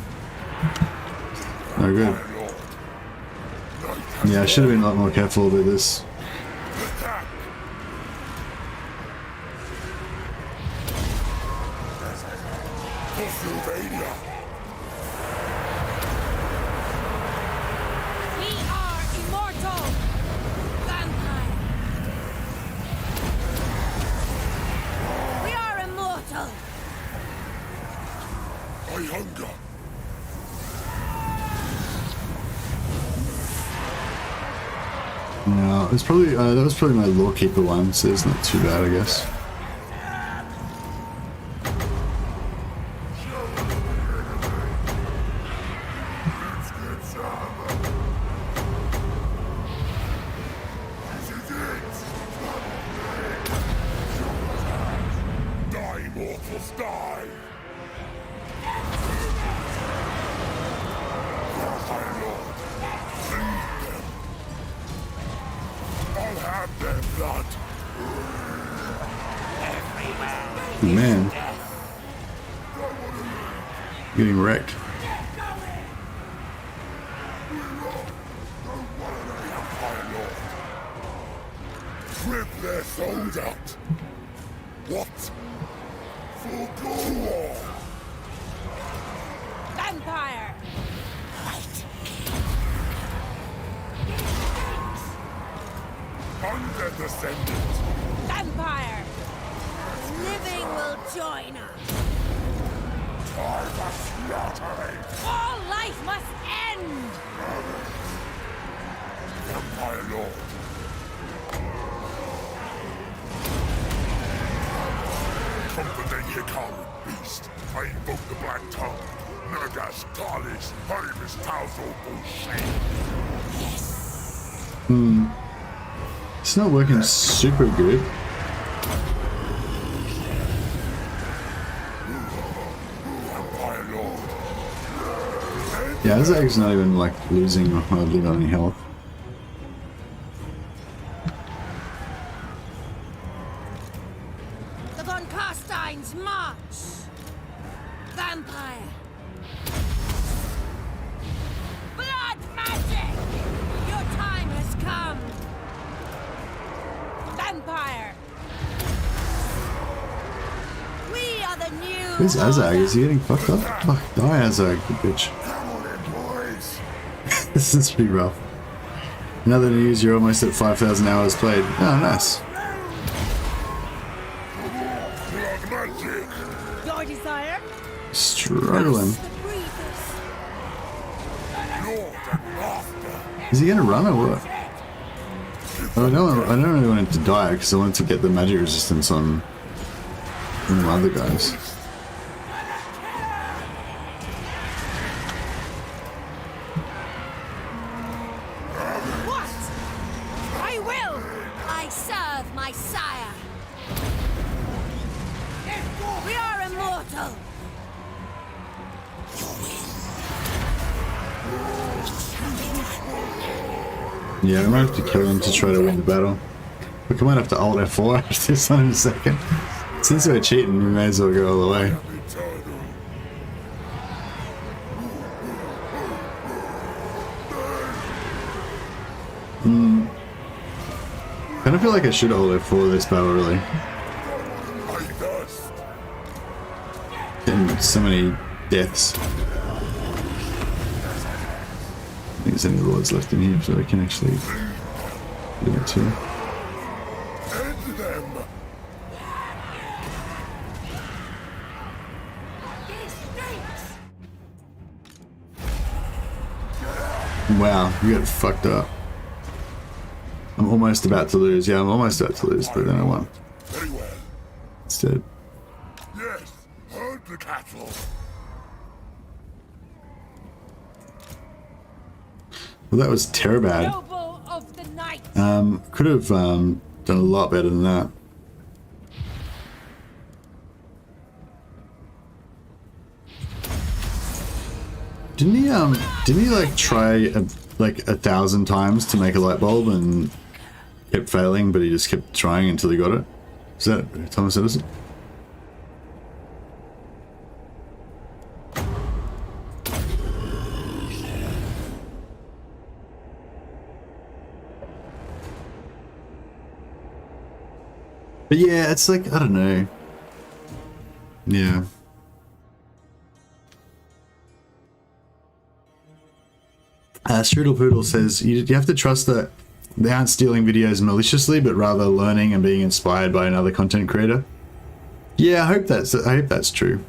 No good. my lord. Night has Yeah, I should have been a lot more careful with this. attack. Pennsylvania. We are immortal! Vampire! We are immortal. I hunger. No, it's probably that was probably my lawkeeper one, so it's not too bad, I guess. Die, mortals, die! My lord, lead them. I'll have their blood. Man, getting wrecked. My lord. Rip their souls out. What? For war. Vampire! Hunger descendant. Vampire! Living will join us. Time for slaughtering. All life must end! Empire Lord. Company Hikaru, beast. I invoke the Black Tongue. Nagas, Talis, Harimus, Tausol, Bullshit. It's not working super good. Empire Lord. Yeah, Azag's not even like losing or hardly got any health. The von Carstein's march. Vampire. Blood magic! Your time has come! Vampire! We are the new. Where's Azag? Is he getting fucked up? Fuck, die Azag, you bitch. Come on in, boys. This is pretty rough. Another news, you're almost at 5,000 hours played. Oh, nice. Blood magic. Your desire? Struggling. The breathers. Lord and master. Is he gonna run or what? Oh, I don't really want him to die because I want to get the magic resistance on one of the other guys. What? I will! I serve my sire. We are immortal. Yeah, I might have to kill him to try to win the battle. Look, I might have to Alt F4 after this one in a second. Since we're cheating, we may as well go all the way. Eternal. kind of feel like I should hold F4 this battle, really. My dust. Getting so many deaths. I think there's any lords left in here, so I can actually do it too. End them. Wow, you got fucked up. I'm almost about to lose. Yeah, I'm almost about to lose, but then I won. Very well. Instead. Yes, herd the cattle. Well, that was terrible. Noble of the night. Could have done a lot better than that. Didn't he like try like 1,000 times to make a light bulb and kept failing, but he just kept trying until he got it? Is that Thomas Edison? But yeah, it's like, I don't know. Yeah. Strudel Poodle says, you have to trust that they aren't stealing videos maliciously, but rather learning and being inspired by another content creator. Yeah, I hope that's true.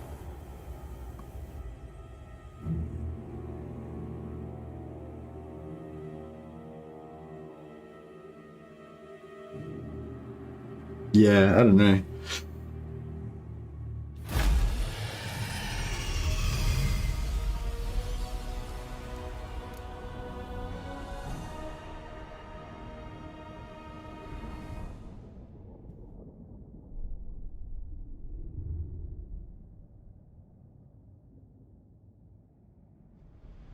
Yeah, I don't know.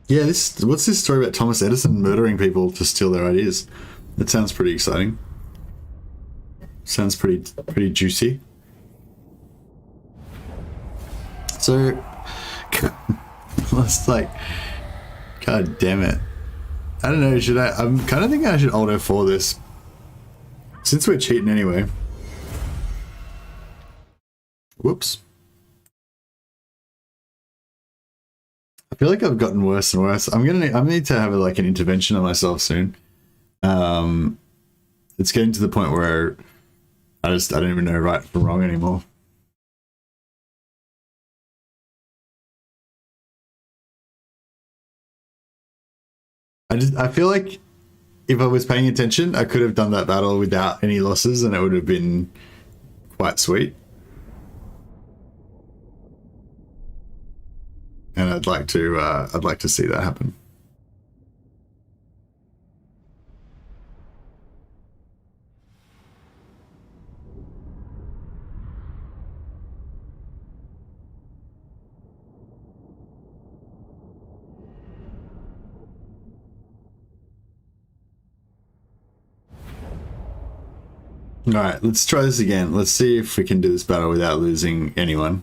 Yeah, what's this story about Thomas Edison murdering people to steal their ideas? That sounds pretty exciting. Sounds pretty juicy. So, it's like, god damn it. I don't know, I'm kind of thinking I should Alt F4 this. Since we're cheating anyway. Whoops. I feel like I've gotten worse and worse. I need to have like an intervention on myself soon. It's getting to the point where I don't even know right from wrong anymore. I feel like if I was paying attention, I could have done that battle without any losses and it would have been quite sweet. And I'd like to see that happen. All right, let's try this again. Let's see if we can do this battle without losing anyone.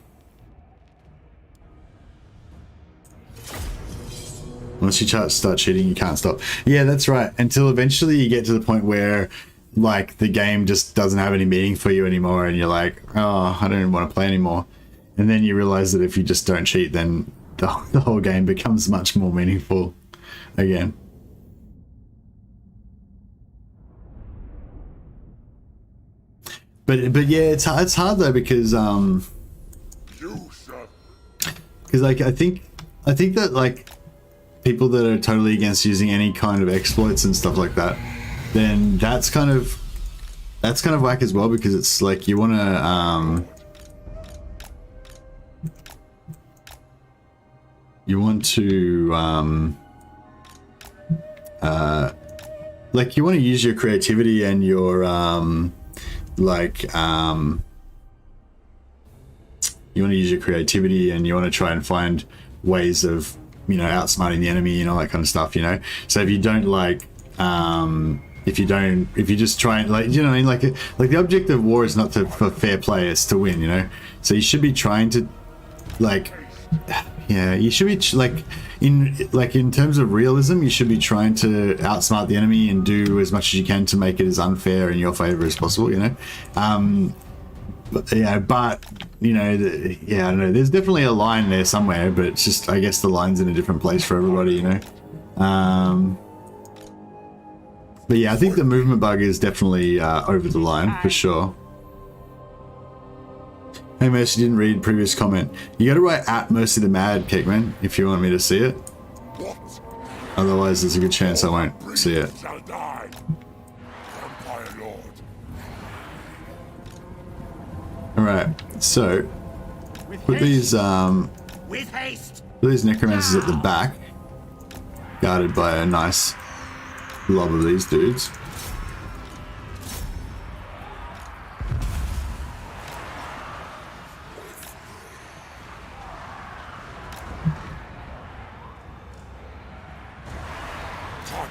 Once you start cheating, you can't stop. Yeah, that's right. Until eventually you get to the point where, like, the game just doesn't have any meaning for you anymore, and you're like, oh, I don't even want to play anymore. And then you realize that if you just don't cheat, then the whole game becomes much more meaningful again. But yeah, it's hard though because like I think that like people that are totally against using any kind of exploits and stuff like that, then that's kind of whack as well, because it's like you want to like you want to use your creativity and your you want to use your creativity and you want to try and find ways of, you know, outsmarting the enemy and all that kind of stuff, you know. So if you don't like if you just try and, like, you know what I mean, like the object of war is not for fair play, it's to win, you know. So you should be trying to, like, yeah, you should be like, in terms of realism, you should be trying to outsmart the enemy and do as much as you can to make it as unfair in your favor as possible, you know. But I don't know, there's definitely a line there somewhere, but it's just, I guess the line's in a different place for everybody, you know. But yeah, I think the movement bug is definitely over the line for sure. Hey Mercy, didn't read previous comment. You gotta write at Mercy the Mad, Cakeman, if you want me to see it. Otherwise there's a good chance I won't see it. Alright, so put these necromancers at the back, guarded by a nice lob of these dudes.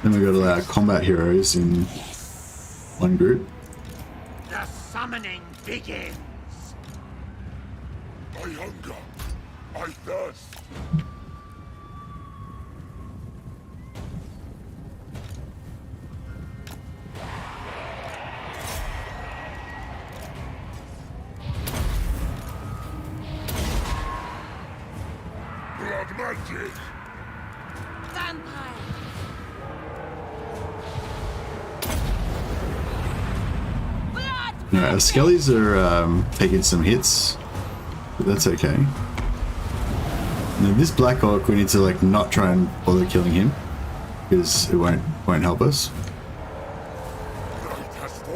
Then we got our combat heroes in one group. The summoning begins. I hunger. I thirst. Blood magic. Vampire. Alright, our skellies are taking some hits, but that's okay. Now this Black Orc, we need to like not try and bother killing him, because it won't help us.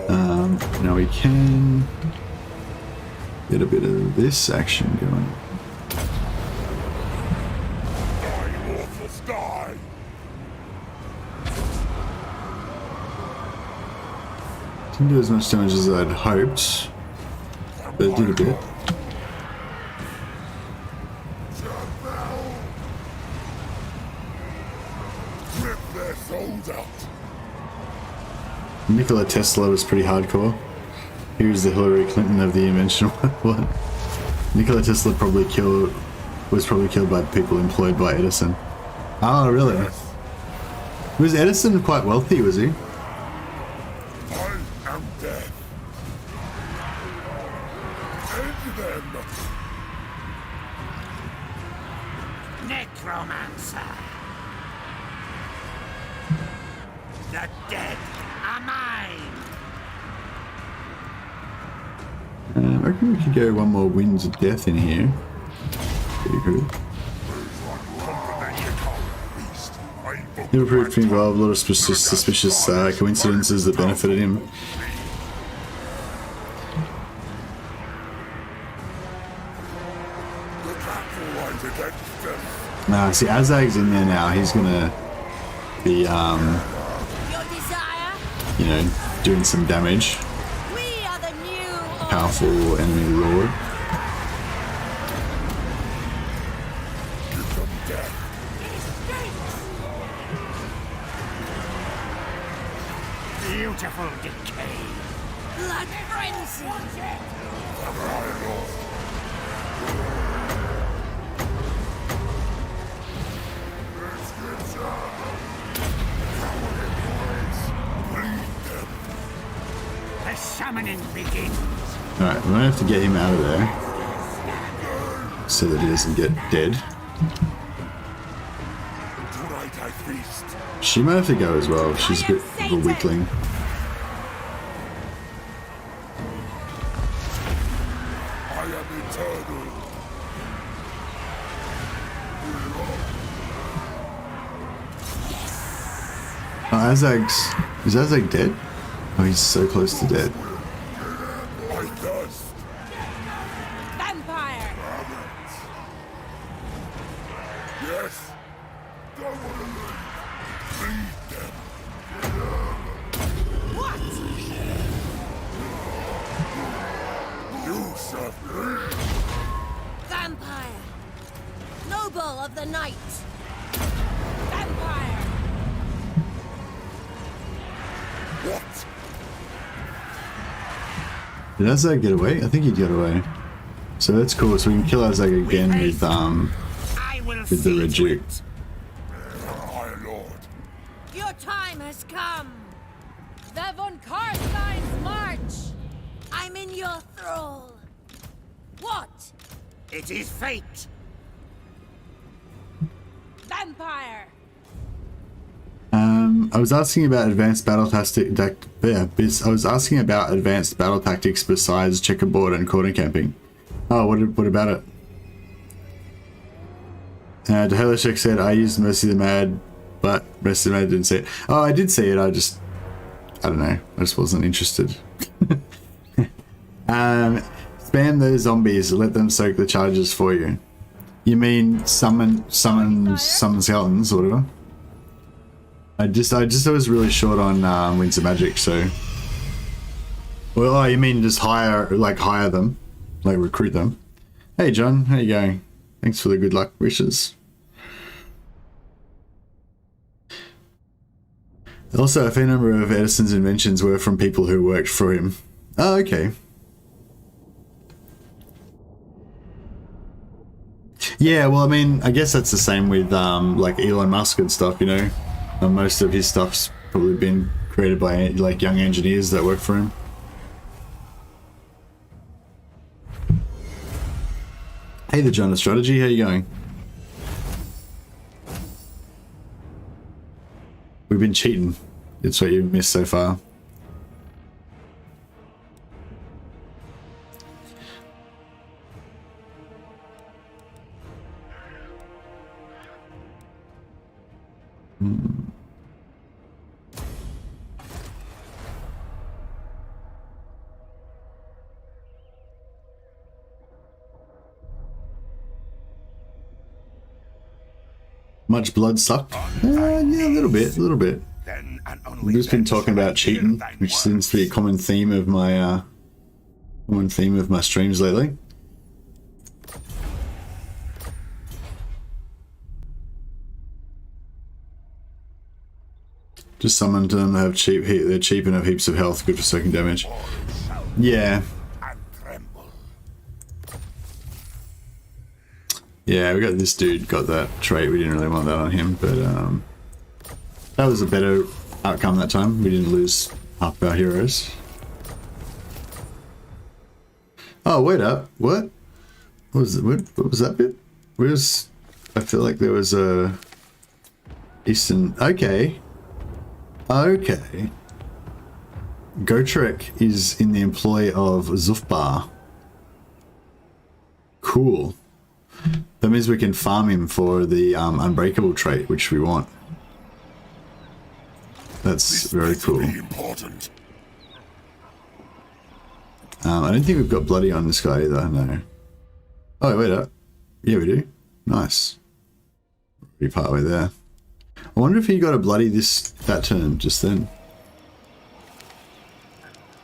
Now we can get a bit of this action going. Didn't do as much damage as I'd hoped, but it did a bit. Nikola Tesla was pretty hardcore. He was the Hillary Clinton of the invention. What? Nikola Tesla was probably killed by people employed by Edison. Oh, really? Was Edison quite wealthy, was he? Necromancer. The dead are mine. I reckon we could go one more Winds of Death in here. Pretty good. Never proved to involve a lot of suspicious coincidences that benefited him. Nah, see, Azag's in there now. He's gonna be, you know, doing some damage. Powerful enemy lord. Beautiful decay. Blood frenzy. The summoning begins. Alright, we're gonna have to get him out of there so that he doesn't get dead. She might have to go as well. She's a bit of a weakling. Oh, Azag's... Is Azag dead? Oh, he's so close to dead. Vampire. Yes. Don't want to leave them. What? You serve me. Vampire. Noble of the night. Vampire. What? Did Azag get away? I think he got away. So that's cool. So we can kill Azag again with the red Duke. Prepare von Carstein's march! I'm in your thrall. What? It is fate. Vampire! I was asking about advanced battle I was asking about advanced battle tactics besides checkerboard and corner camping. Oh, what about it? Dehalashek said, I used Mercy the Mad, but Mercy the Mad didn't see it. Oh, I did see it, I don't know, I just wasn't interested. Spam those zombies, let them soak the charges for you. You mean summon skeletons or whatever? I was really short on Winds of Magic, so. Well, oh, you mean just hire them, like recruit them? Hey John, how you going? Thanks for the good luck wishes. Also, a fair number of Edison's inventions were from people who worked for him. Oh, okay. Yeah, well, I mean, I guess that's the same with like Elon Musk and stuff, you know. Most of his stuff's probably been created by like young engineers that work for him. Hey, the John of Strategy, how you going? We've been cheating. It's what you've missed so far. Much blood sucked? Yeah, a little bit. We've just been talking about cheating, which seems to be a common theme of my streams lately. Just summoned them, they're cheap and have heaps of health, good for soaking damage. Yeah. Yeah, we got this dude, got that trait, we didn't really want that on him, but that was a better outcome that time. We didn't lose half our heroes. Oh, wait up, what? What was it? What was that bit? Where's... I feel like there was a... Eastern... Okay. Okay. Gotrek is in the employ of Zufbar. Cool. That means we can farm him for the unbreakable trait, which we want. That's very cool. I don't think we've got bloody on this guy either, no. Oh, wait up. Yeah, we do. Nice. Pretty part way there. I wonder if he got a bloody that turn just then.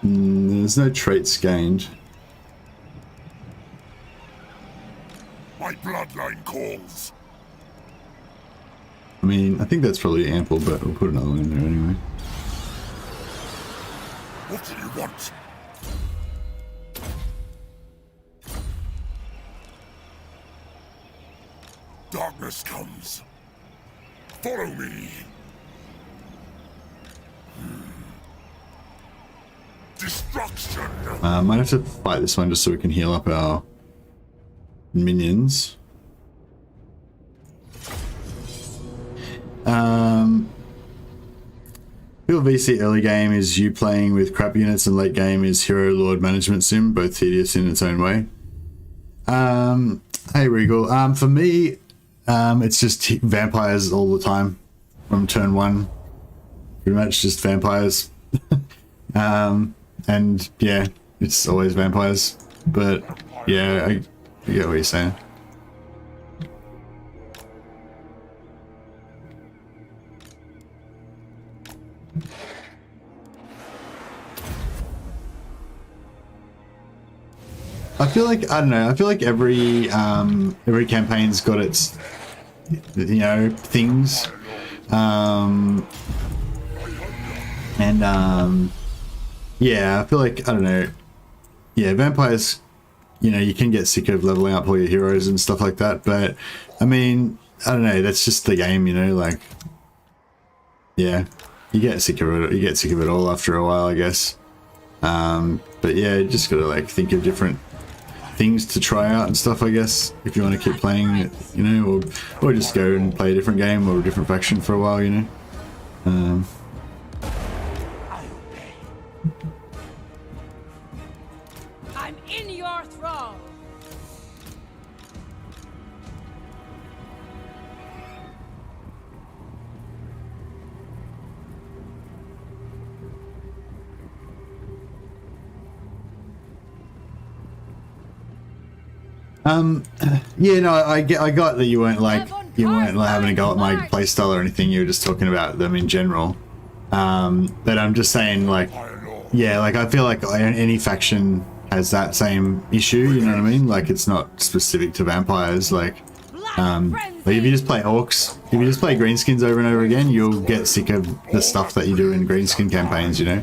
There's no traits gained. My bloodline calls. I mean, I think that's probably ample, but we'll put another one in there anyway. What do you want? Darkness comes. Follow me. Destruction. Might have to fight this one just so we can heal up our minions. Field VC early game is you playing with crap units, and late game is Hero Lord Management Sim, both tedious in its own way. Hey Regal, for me, it's just vampires all the time from turn one. Pretty much just vampires. And yeah, it's always vampires. But yeah, I get what you're saying. I feel like, I don't know, I feel like every campaign's got its, you know, things. Yeah, I feel like, I don't know, yeah, vampires, you know, you can get sick of leveling up all your heroes and stuff like that, but, I mean, I don't know, that's just the game, you know, like, yeah. you get sick of it. You get sick of it all after a while, I guess. But yeah, you just gotta like think of different things to try out and stuff, I guess, if you want to keep playing it, you know, or just go and play a different game or a different faction for a while, you know. I'm in your thrall. Yeah, no, I got that you weren't like having a go at my playstyle or anything. You were just talking about them in general. But I'm just saying, like, yeah, like I feel like any faction has that same issue. You know what I mean? Like it's not specific to vampires. Like if you just play orcs, if you just play greenskins over and over again, you'll get sick of the stuff that you do in greenskin campaigns. You know,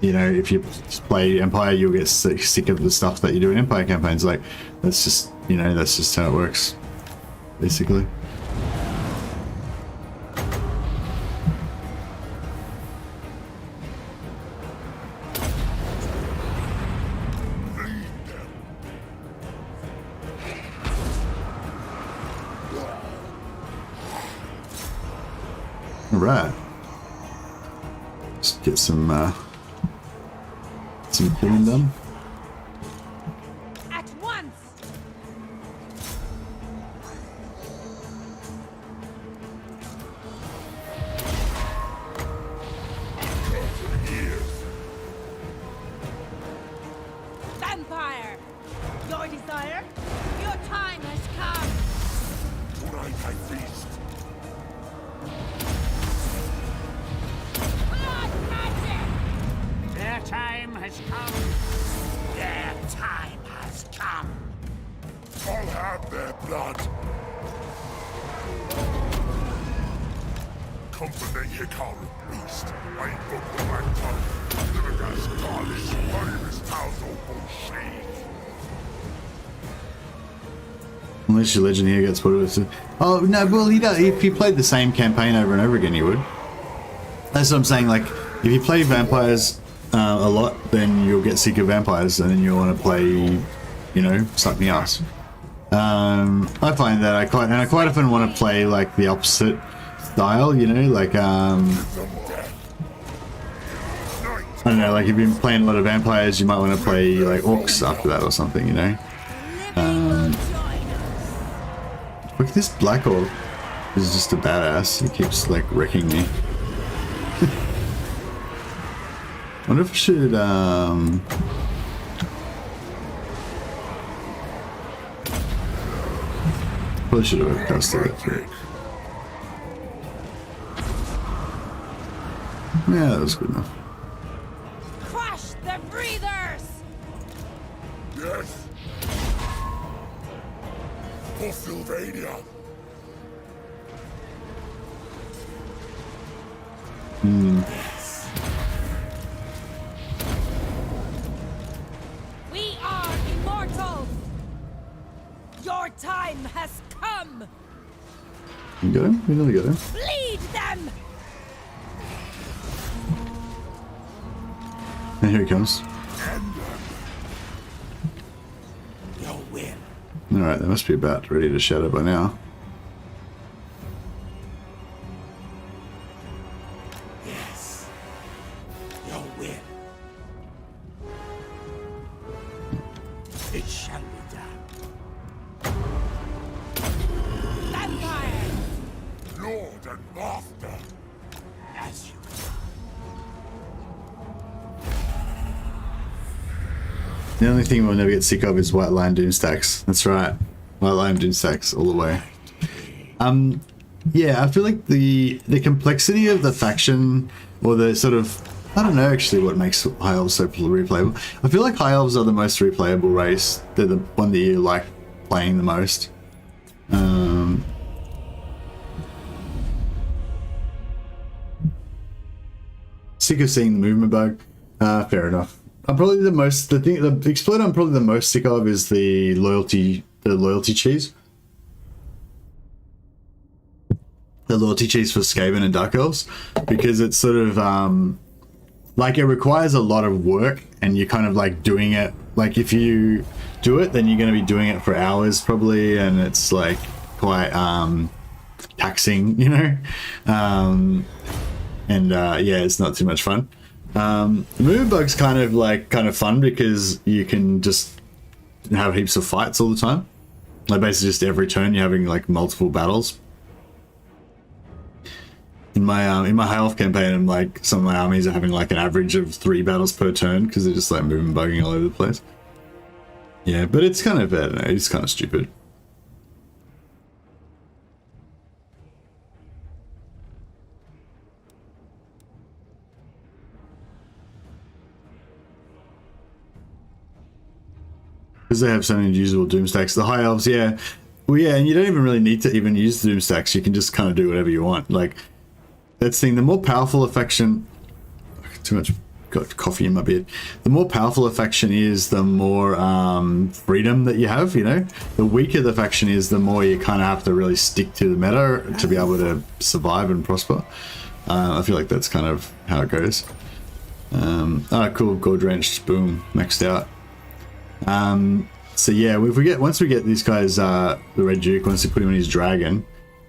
you know, if you play Empire, you'll get sick of the stuff that you do in Empire campaigns. Like, that's just, you know, that's just how it works, basically. All right. Let's get some killing done. At once. Vampire, your desire, your time has come. Tonight I feast. Blood magic. Their time has come. Their time has come. I'll have their blood. Company Hikaru beast. I invoke the black tongue. Livigas Galish. Marius Tauzo Bullshit. Unless your legend here gets put with. Oh no, well he does. If you played the same campaign over and over again, you would. That's what I'm saying. Like, if you play vampires a lot, then you'll get sick of vampires, and then you'll want to play, you know, suck me ass. I find that I quite often want to play like the opposite style, you know, like I don't know, like if you've been playing a lot of vampires, you might want to play like orcs after that or something, you know. Look at this black orc. Is just a badass. He keeps like wrecking me. I wonder if I should probably should have casted that through. Yeah, that was good enough. Crush the breathers. Yes. For Sylvania. We are immortal. Your time has come. You got him? We nearly got him. Bleed them. And here he comes. Your will. Alright, they must be about ready to shatter by now. Yes. Your will. It shall be done. Vampire. Lord and Master. As you The only thing we'll never get sick of is White Lion Doom stacks. That's right. White Lion Doom stacks all the way. Yeah, I feel like the complexity of the faction, or the sort of, I don't know actually what makes High Elves so replayable. I feel like High Elves are the most replayable race. They're the one that you like playing the most. Sick of seeing the movement bug. Fair enough. I'm probably the exploit I'm probably the most sick of is the loyalty cheese. the loyalty cheese for Skaven and Dark Elves, because it's sort of like it requires a lot of work, and you're kind of like doing it. Like if you do it, then you're going to be doing it for hours probably, and it's like quite taxing, you know. Yeah, it's not too much fun. Moonbug's kind of fun because you can just have heaps of fights all the time. Like basically just every turn you're having like multiple battles. In my high elf campaign, I'm like, some of my armies are having like an average of 3 battles per turn because they're just like moving, bugging all over the place. Yeah, but it's kind of, I don't know, it's kind of stupid. Because they have so many usable doom stacks. The high elves, yeah. Well, yeah, and you don't even really need to even use the doom stacks. You can just kind of do whatever you want. Like, that's the thing. The more powerful a faction... Too much got coffee in my beard. The more powerful a faction is, the more freedom that you have, you know? The weaker the faction is, the more you kind of have to really stick to the meta to be able to survive and prosper. I feel like that's kind of how it goes. Cool. Gold Drenched. Boom. Maxed out. So yeah, if once we get these guys, the Red Duke, once we put him in his dragon,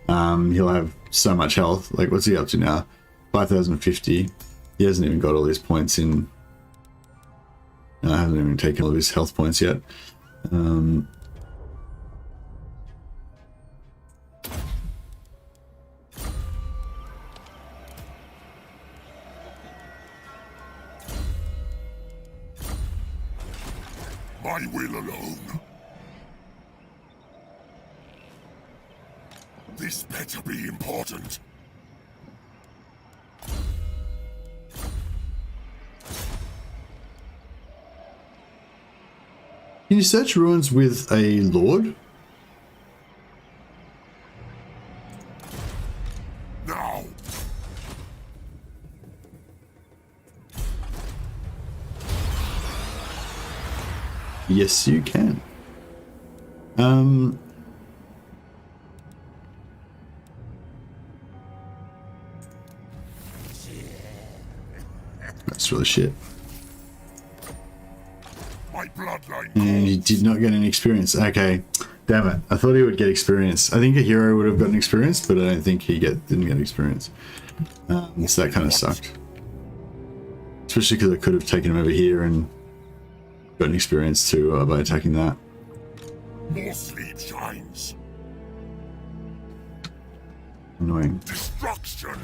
he'll have so much health. Like, what's he up to now? 5,050. He hasn't even got all his points in. I haven't even taken all of his health points yet. My will alone. This better be important. Can you search ruins with a lord? Now. Yes, you can. That's really shit. My bloodline. And he did not get any experience. Okay, damn it. I thought he would get experience. I think a hero would have gotten experience, but I don't think he didn't get experience. So that kind of sucked. Especially because I could have taken him over here and gotten experience too by attacking that. More sleep shines. Annoying. Destruction.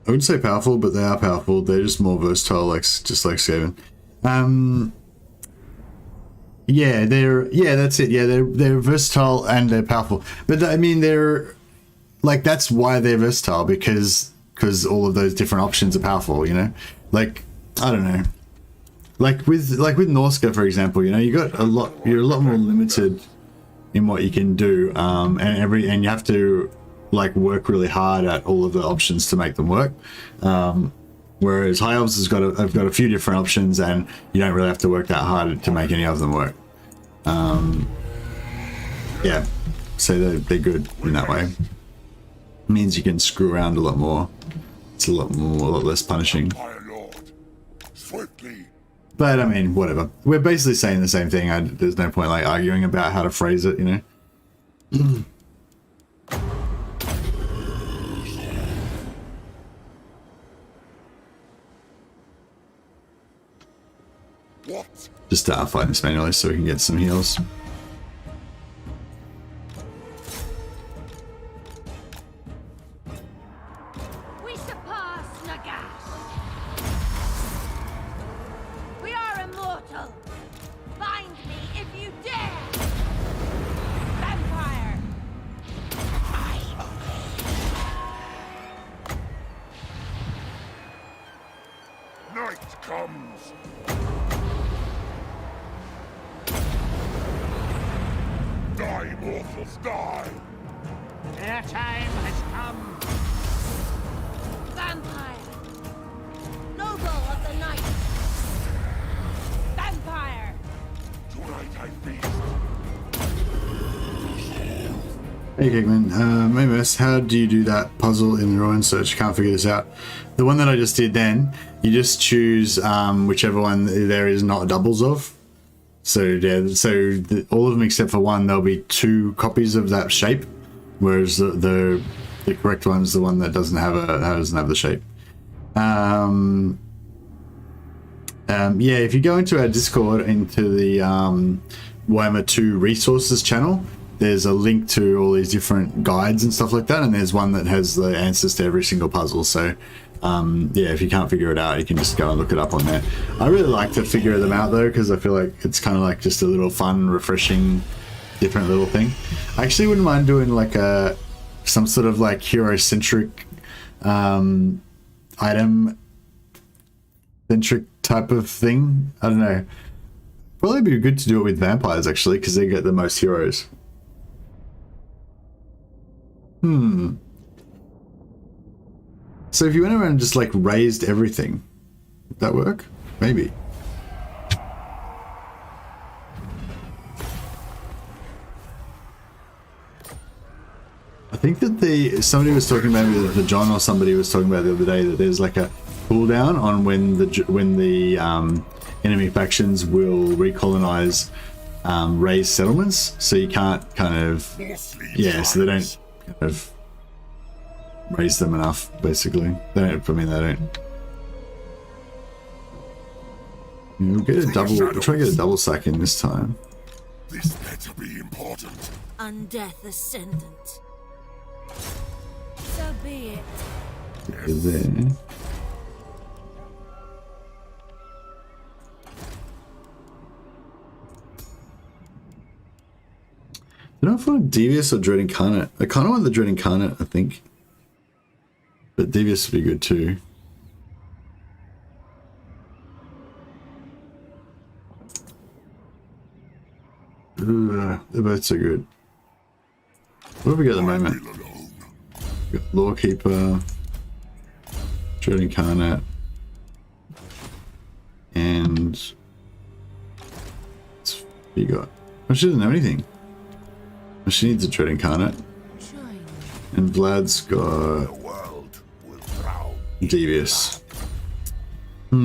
I wouldn't say powerful, but they are powerful. They're just more versatile, just like Skaven. Yeah, that's it. Yeah, they're versatile and they're powerful. But I mean, they're like, that's why they're versatile, because all of those different options are powerful. You know, like, I don't know, like with Norska, for example. You know, you're a lot more limited in what you can do, and you have to like work really hard at all of the options to make them work. Whereas High Elves have got a few different options, and you don't really have to work that hard to make any of them work. Yeah, so they're good in that way. It means you can screw around a lot more. It's a lot less punishing. Swiftly. But I mean, whatever. We're basically saying the same thing. There's no point like arguing about how to phrase it, you know. What? Just fighting this manually so we can get some heals. We surpass Nagash. We are immortal. Find me if you dare. Vampire. Night comes. Die, mortals, die! Their time has come. Vampire. Noble of the night. Vampire. To tonight I feast. Hey Kegman, Amos, how do you do that puzzle in the Ruin Search? Can't figure this out. The one that I just did then, you just choose whichever one there is not doubles of. So yeah, all of them except for one, there'll be 2 copies of that shape, whereas the correct one is the one that doesn't have the shape. Yeah, if you go into our Discord, into the Warhammer 2 resources channel, there's a link to all these different guides and stuff like that, and there's one that has the answers to every single puzzle. So yeah, if you can't figure it out, you can just go and look it up on there. I really like to figure them out though, because I feel like it's kind of like just a little fun, refreshing, different little thing. I actually wouldn't mind doing like some sort of like hero-centric item-centric type of thing. I don't know. Probably be good to do it with vampires actually, because they get the most heroes. So if you went around and just like raised everything, would that work? Maybe. I think that somebody was talking about the John or somebody was talking about the other day that there's like a cooldown on when the enemy factions will recolonize raised settlements, so you can't kind of so they don't kind of raise them enough, basically. They don't. I mean, they don't. We'll get a double. We'll try to get a double sack in this time. This better be important. Undeath Ascendant. So be it. There. I don't know if I want Devious or Dread Incarnate. I kind of want the Dread Incarnate, I think. But Devious would be good too. Ooh, they're both so good. What have we got at the moment? We've got Lawkeeper, Dread Incarnate, and what's you got? Oh, she doesn't have anything. She needs a Dread Incarnate. And Vlad's got Devious. I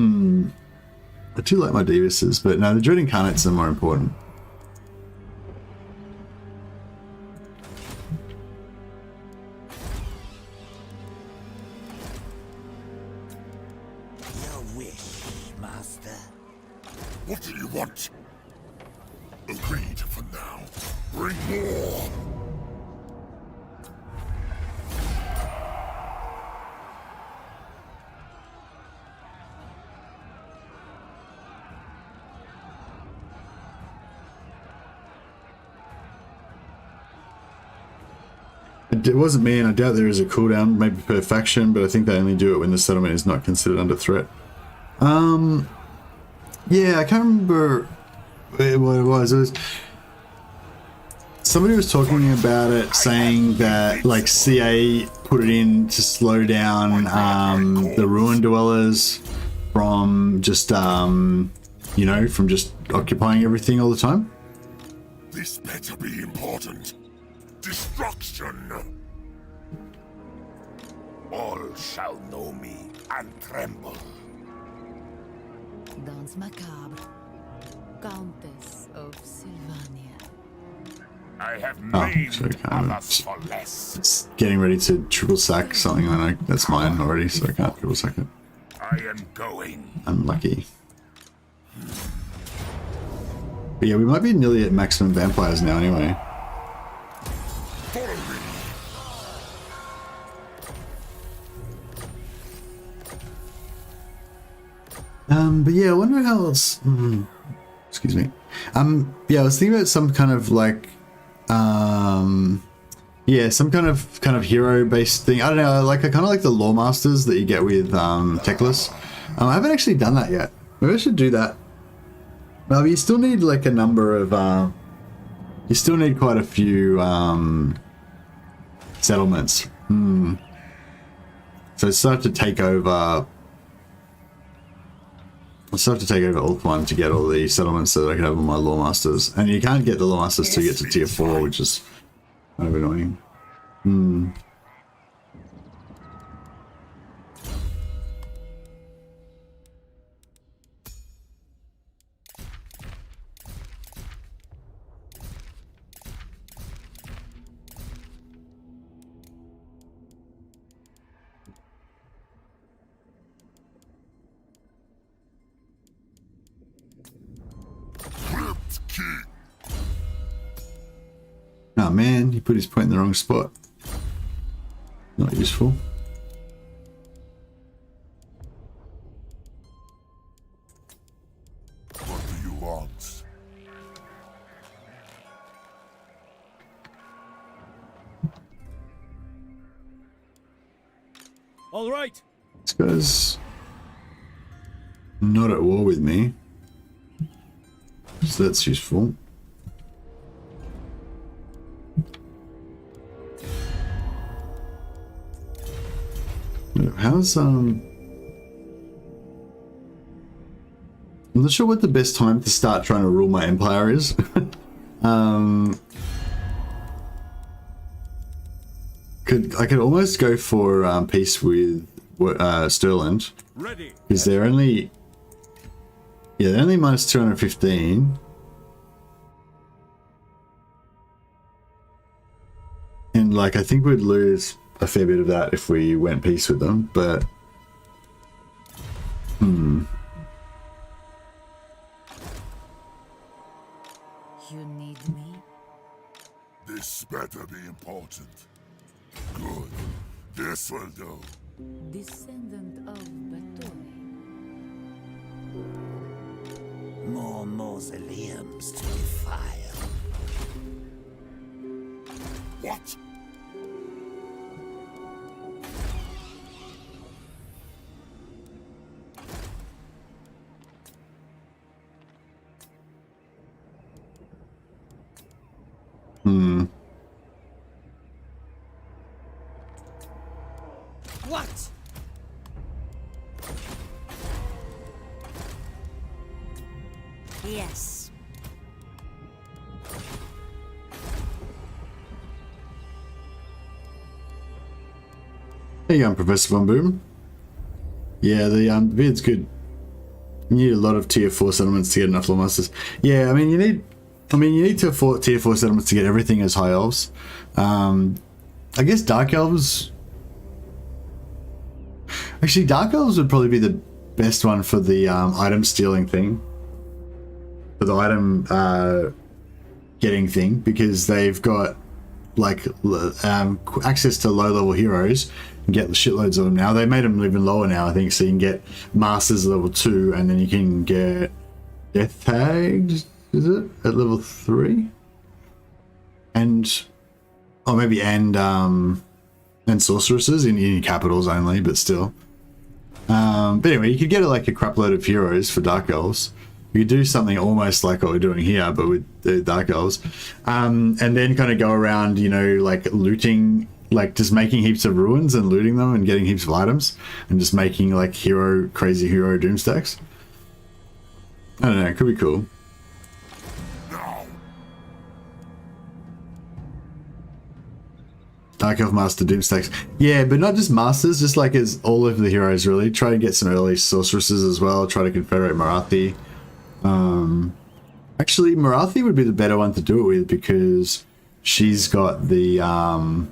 do like my Deviouses, but no, the Dread Incarnates are more important. Your wish, Master. What do you want? Agreed for now. Bring more! It wasn't me, and I doubt there is a cooldown, maybe per faction, but I think they only do it when the settlement is not considered under threat. Yeah, I can't remember what it was. It was somebody was talking about it, saying that like CA put it in to slow down the Ruin Dwellers from just you know, from just occupying everything all the time. This better be important. Destruction! All shall know me and tremble. Danse macabre. Countess of Sylvania. I have Oh, made so kind others of for less. it's getting ready to triple sack something, and that's mine already, so I can't triple sack it. I am going. Unlucky. But yeah, we might be nearly at maximum vampires now anyway. Follow me. But yeah, I wonder how else. Excuse me. Yeah, I was thinking about some kind of like, yeah, some kind of hero-based thing. I don't know. Like I kind of like the Lore Masters that you get with Teclis. I haven't actually done that yet. Maybe I should do that. Well, you still need like a number of. You still need quite a few settlements. So start to take over I still have to take over Ulth 1 to get all the settlements so that I can have all my Lawmasters. And you can't get the Lawmasters to get to tier 4, which is kind of annoying. Oh man, he put his point in the wrong spot. Not useful. What do you want? All right. This guy's not at war with me, so that's useful. How's I'm not sure what the best time to start trying to rule my empire is. I could almost go for peace with Stirland, Ready. because they're only minus 215, and like I think we'd lose a fair bit of that if we went peace with them, but You need me? This better be important. Good. This will do. Descendant of Batore. More mausoleums to defile. What? What? Yes. there you go, Professor Von Boom. Yeah, the beard's good. You need a lot of tier 4 settlements to get enough Lawmasters. Yeah, I mean you need tier 4 settlements to get everything as high elves. I guess dark elves. Actually, dark elves would probably be the best one for the item stealing thing, for the item getting thing, because they've got like access to low level heroes and get shitloads of them now. They made them even lower now, I think, so you can get masters level 2 and then you can get death tags, is it, at level 3, and or maybe and sorceresses in capitals only, but still. But anyway, you could get like a crap load of heroes for dark elves. You could do something almost like what we're doing here, but with the dark elves, and then kind of go around, you know, like looting, like just making heaps of ruins and looting them and getting heaps of items and just making like crazy hero doom stacks. I don't know, it could be cool. Dark Elf Master Doom stacks. Yeah, but not just masters, just like as all of the heroes really. Try to get some early sorceresses as well. Try to confederate Marathi. Actually, Marathi would be the better one to do it with because she's got the oh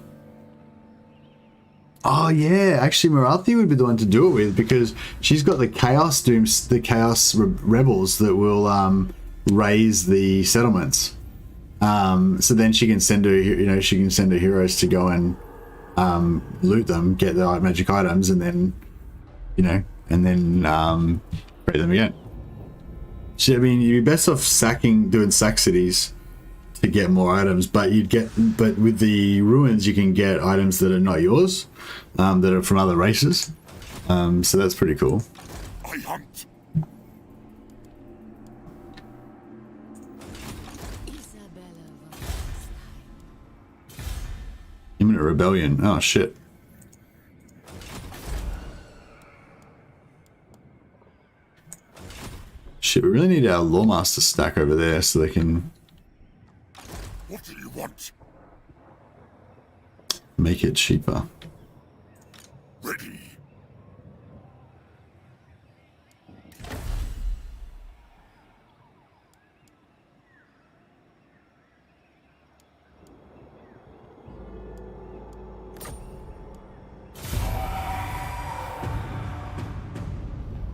yeah, actually Marathi would be the one to do it with because she's got the chaos dooms, the chaos rebels that will raise the settlements. So then she can send her, she can send her heroes to go and loot them, get the magic items, and then, create them again. So, I mean, you'd be best off doing sack cities to get more items, but but with the ruins, you can get items that are not yours, that are from other races. So that's pretty cool. I hunt. Imminent rebellion. Oh shit. need our Lawmaster stack over there so they can What do you want? make it cheaper. Ready.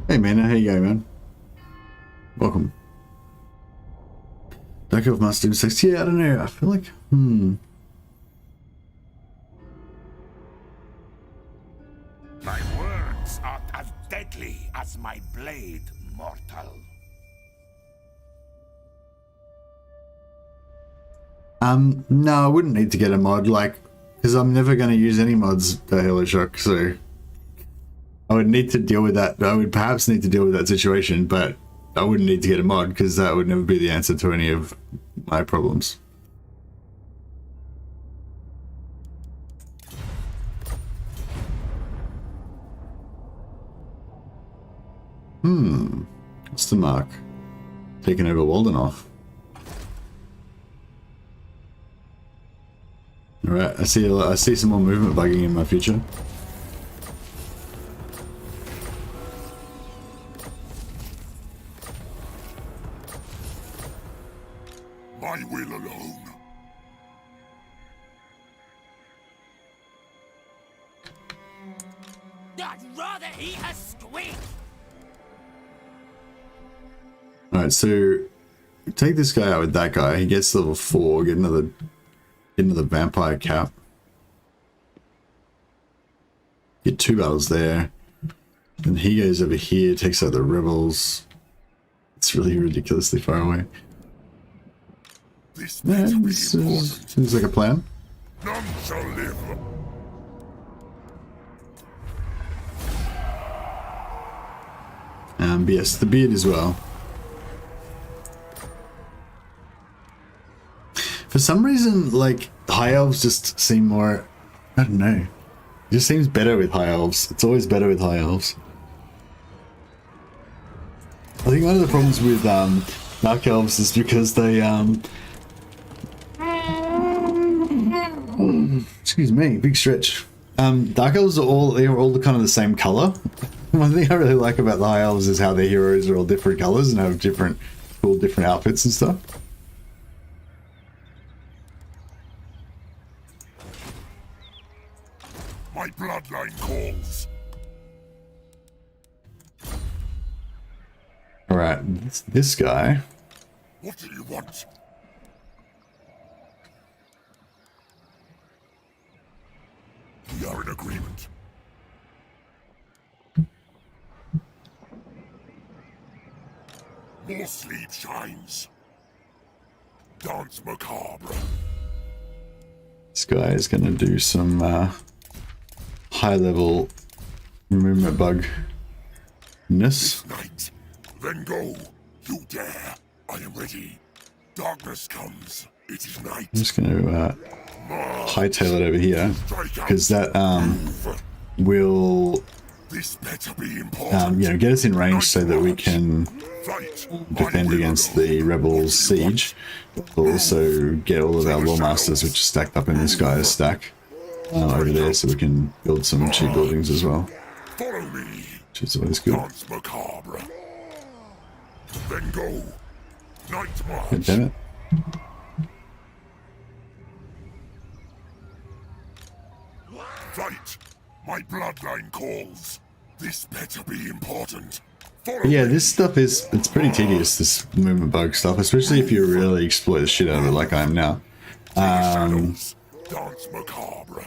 Hey man, how you going, man? Welcome. Back of Master Insects. Yeah, I don't know. I feel like My words are as deadly as my blade, mortal. No, I wouldn't need to get a mod, like, because I'm never going to use any mods for Halo Shock, so I would need to deal with that. I would perhaps need to deal with that situation, but I wouldn't need to get a mod because that would never be the answer to any of my problems. What's the mark? Taking over Waldenoff. Alright, I see some more movement bugging in my future. My will alone. I'd rather eat a squid. Alright, so take this guy out with that guy. He gets level 4, get another vampire cap. Get 2 battles there. Then he goes over here, takes out the rebels. It's really ridiculously far away. This Yeah, better be this important. seems like a plan. None shall live. But yes, the beard as well. For some reason, like, high elves just seem more, I don't know. It just seems better with high elves. It's always better with high elves. I think one of the problems with dark elves is because they excuse me, big stretch. Dark elves are all kind of the same color. One thing I really like about the high elves is how their heroes are all different colors and have different outfits and stuff. My bloodline calls. Alright, this guy. What do you want? We are in agreement. More sleep shines. Dance macabre. This guy is going to do some high level movement bug ness. Night. Then go. You dare. I am ready. Darkness comes. It is night. I'm just going to hightail it over here because that will This better be important. you know, get us in range so that we can Fight. defend against the rebels' siege. We'll also get all of our Lawmasters, which are stacked up in this guy's stack, over there, so we can build some cheap buildings as well, Follow me. which is always good. Dance macabre. Then go. Night God march. damn it. Fight. My bloodline calls. This better be important. Follow Yeah, me. this stuff it's pretty tedious, this movement bug stuff, especially if you really exploit the shit out of it like I am now. Shadows. Dance macabre.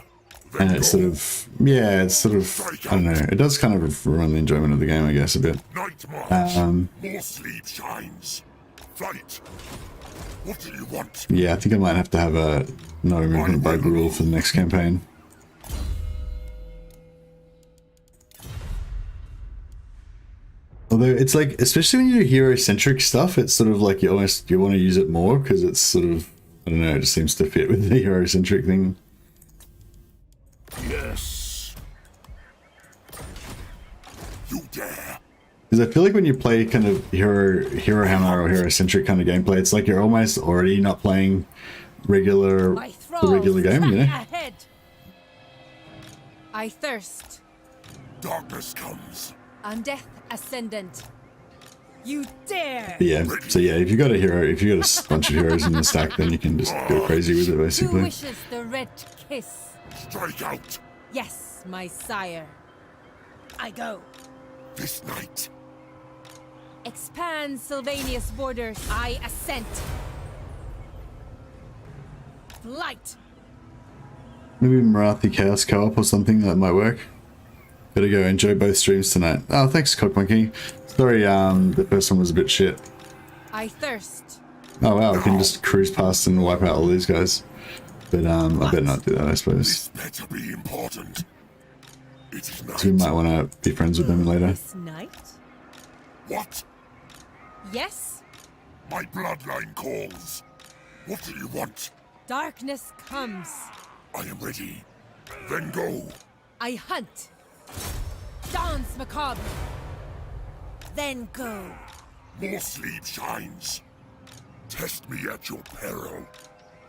Then And it's go. sort of, yeah, it's sort of, I don't know, it does kind of ruin the enjoyment of the game, I guess, a bit. Night march. More sleep shines. Fight. What do you want? Yeah, I think I might have to have a no movement bug rule for the next campaign. Although it's like, especially when you do hero-centric stuff, it's sort of like you want to use it more because it's sort of, I don't know, it just seems to fit with the hero-centric thing. Yes. You dare. Because I feel like when you play kind of Hero Hammer or Hero Centric kind of gameplay, it's like you're almost already not playing the regular game, you know? Ahead. I thirst. Darkness comes. On death ascendant. You dare! But yeah, so yeah, if you got a bunch of heroes in the stack, then you can just go crazy with it, Who basically. wishes the red kiss? Strike out. Yes, my sire. I go. This night. Expand Sylvania's borders. I assent. Flight. Maybe Marathi Chaos Co-op or something that might work. Better go enjoy both streams tonight. Oh, thanks, Cock Monkey. Sorry, the first one was a bit shit. I thirst. Oh wow, I can just cruise past and wipe out all these guys. But I better not do that, I suppose. This better be important. It is night. So we might want to be friends with them later. This night? What? Yes? My bloodline calls. What do you want? Darkness comes. I am ready. Then go. I hunt. Dance macabre. Then go. More sleep shines. Test me at your peril.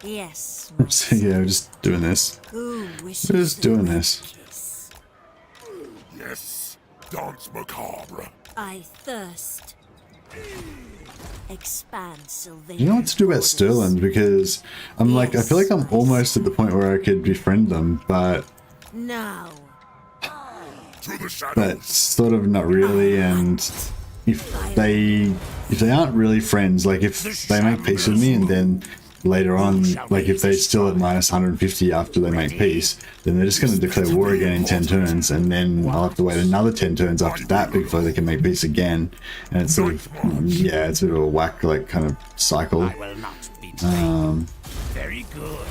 Yes. So yeah, we're just doing this. Who wishes We're just doing this. kiss? Yes. Dance macabre. I thirst. Expand Sylvania. You know what to do about Sterling, because I'm like, I feel like I'm almost at the point where I could befriend them, but Now. To the shadows. but sort of not really. And if they aren't really friends, like if they make peace with me and then later on, like if they're still at minus 150 after they make peace, then they're just going to declare war again in 10 turns, and then I'll have to wait another 10 turns after that before they can make peace again. And it's sort of, yeah, it's a bit of a whack, like, kind of cycle. I will not betray you. Very good.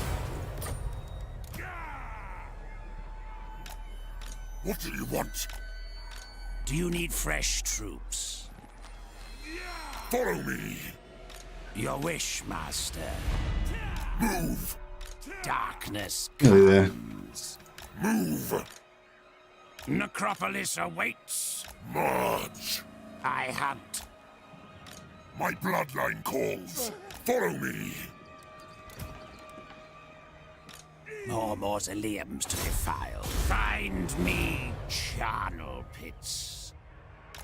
What do you want? Do you need fresh troops? Follow me. Your wish, master. Move. Darkness Nearly there. comes. Move. Necropolis awaits. March. I hunt. My bloodline calls. Follow me. More mausoleums to defile. Find me charnel pits.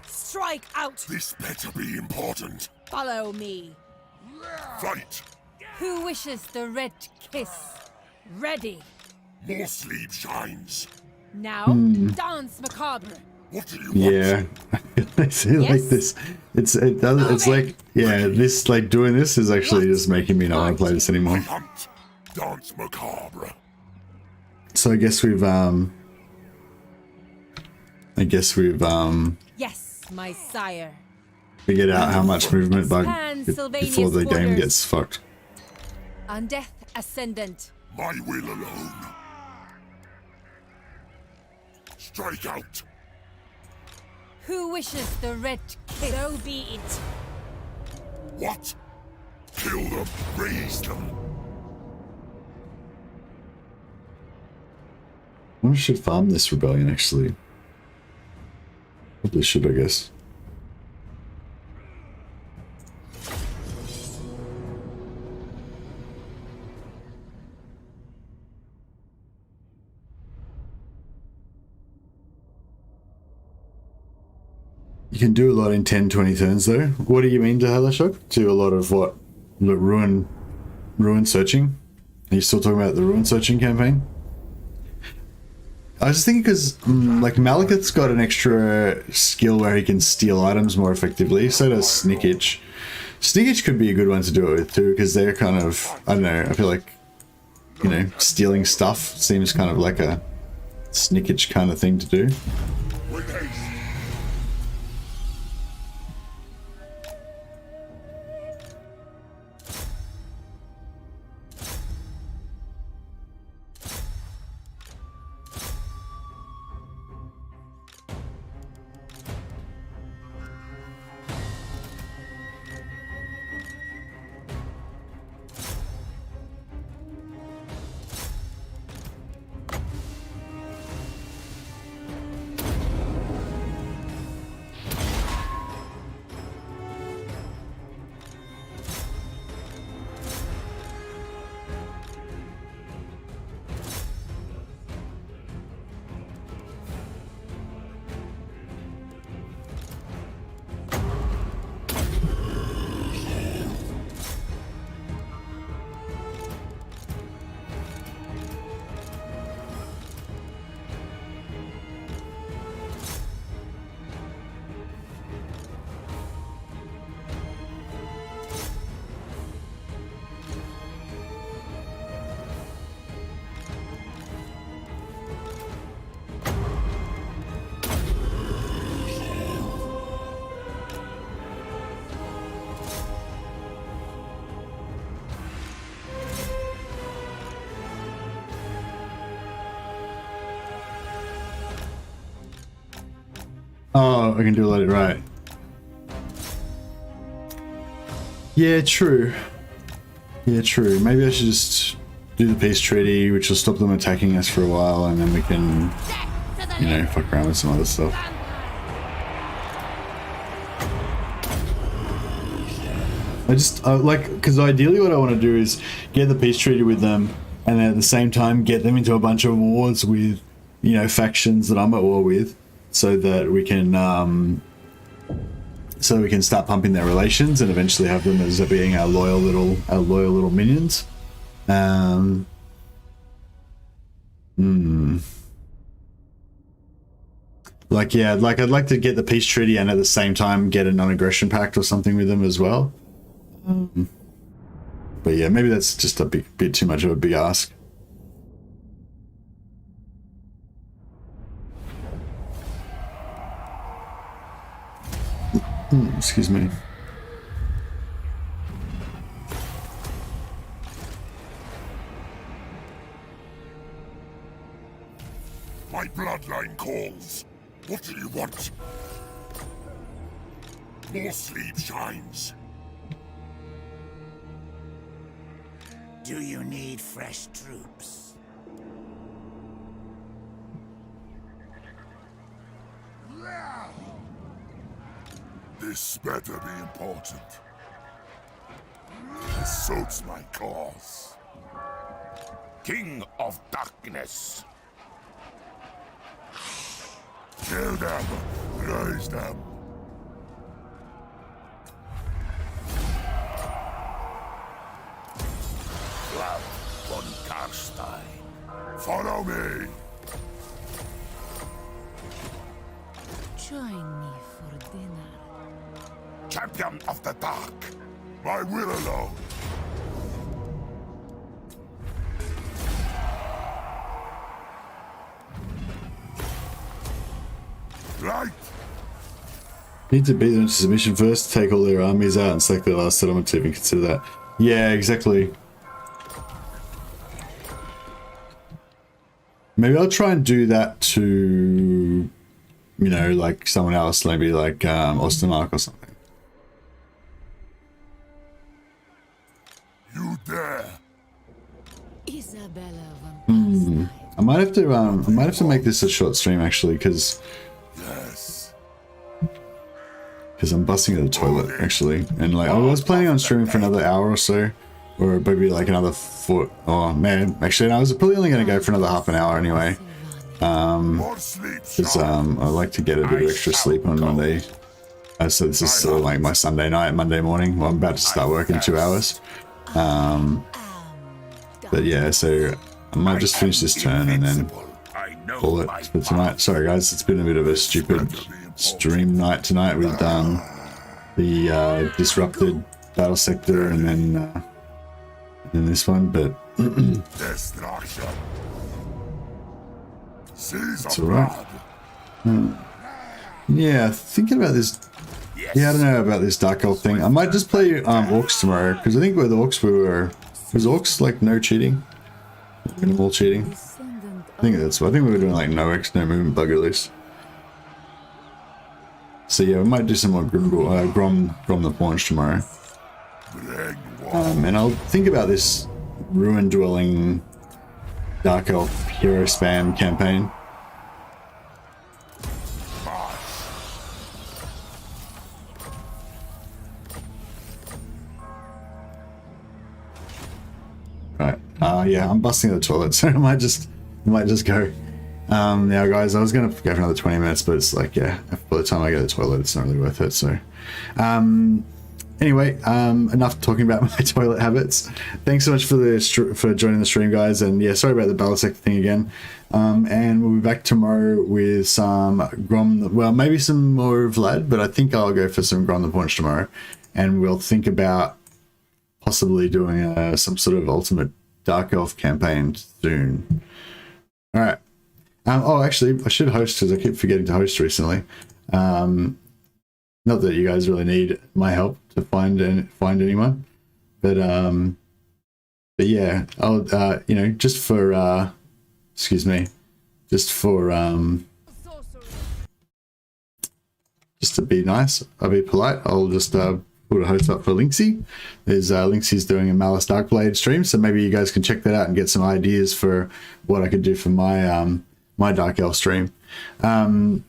Strike out. This better be important. Follow me. Fight. Who wishes the red kiss? Ready. More sleep shines. Now, Hmm. dance macabre. What do you want? Yeah, I see, like Yes? this. It's like, yeah, this, like, doing this is actually just making me not want to play this I anymore. hunt. Dance macabre. So I guess we've Yes, my sire. figured out how much movement bug Expand before Sylvania's the game borders. gets fucked. On death ascendant. My will alone. Strike out. Who wishes the red kiss? So be it. What? Kill them. Raise them. I wonder if I should farm this rebellion, actually. Probably should, I guess. You can do a lot in 10, 20 turns, though. What do you mean to Halashok? Do a lot of what? The ruin searching? Are you still talking about the ruin searching campaign? I was just thinking because, like, Malekith's got an extra skill where he can steal items more effectively. So does Snickage. Snickage could be a good one to do it with, too, because they're kind of, I don't know, I feel like, you know, stealing stuff seems kind of like a Snickage kind of thing to do. With haste. Oh, I can do it right. Yeah, true. Yeah, true. Maybe I should just do the peace treaty, which will stop them attacking us for a while, and then we can, you know, fuck around with some other stuff. I like, because ideally what I want to do is get the peace treaty with them, and then at the same time get them into a bunch of wars with, you know, factions that I'm at war with, so that we can start pumping their relations and eventually have them as being our loyal little minions. Like, yeah, like I'd like to get the peace treaty and at the same time get a non-aggression pact or something with them as well. But yeah, maybe that's just a bit too much of a big ask. Excuse me. My bloodline calls. What do you want? More sleep shines. Do you need fresh troops? This better be important. This suits my cause. King of Darkness. Kill them. Raise them. Vlad von Carstein. Follow me. Join me for dinner. Champion of the Dark. My will alone. Right. Need to beat them into submission first, take all their armies out and select their last settlement to even consider that. Yeah, exactly. Maybe I'll try and do that to, you know, like someone else, maybe like Ostermark or something. You dare. Isabella von I might have to make this a short stream actually, because Yes. I'm busting at the toilet actually, and like I was planning on streaming for another hour or so, or maybe like another foot. Oh man, actually no, I was probably only going to go for another half an hour anyway. More sleep Because I like to get a bit of extra sleep on Monday. So this is sort of like my Sunday night, Monday morning. Well, I'm about to start work in 2 hours. But yeah, so I might just finish this turn and then call it for tonight. Sorry guys, it's been a bit of a stupid stream night tonight with the disrupted battle sector and then this one, but Destruction. it's alright. Yeah, thinking about this. Yeah, I don't know about this Dark Elf thing. I might just play Orcs tomorrow, because I think with Orcs was Orcs like no cheating? Minimal cheating? I think we were doing like no X, no movement bug at least. So yeah, we might do some more Grom the Paunch tomorrow. And I'll think about this Ruin Dwelling Dark Elf Hero Spam campaign. Right. Yeah, I'm busting at the toilet, so I might just go. Now guys, I was gonna go for another 20 minutes, but it's like, yeah, by the time I go to the toilet, it's not really worth it. So anyway, enough talking about my toilet habits. Thanks so much for joining the stream, guys, and yeah, sorry about the battle sector thing again. And we'll be back tomorrow with some Grom, well, maybe some more Vlad, but I think I'll go for some Grom the Paunch tomorrow, and we'll think about possibly doing some sort of ultimate Dark Elf campaign soon. All right. Oh, actually, I should host, because I keep forgetting to host recently. Not that you guys really need my help to find anyone, but yeah, I'll you know, just for excuse me, just for to be nice, I'll be polite, I'll just put a host up for Linksy. There's Linksy's doing a Malice Darkblade stream, so maybe you guys can check that out and get some ideas for what I could do for my my Dark Elf stream. But anyway,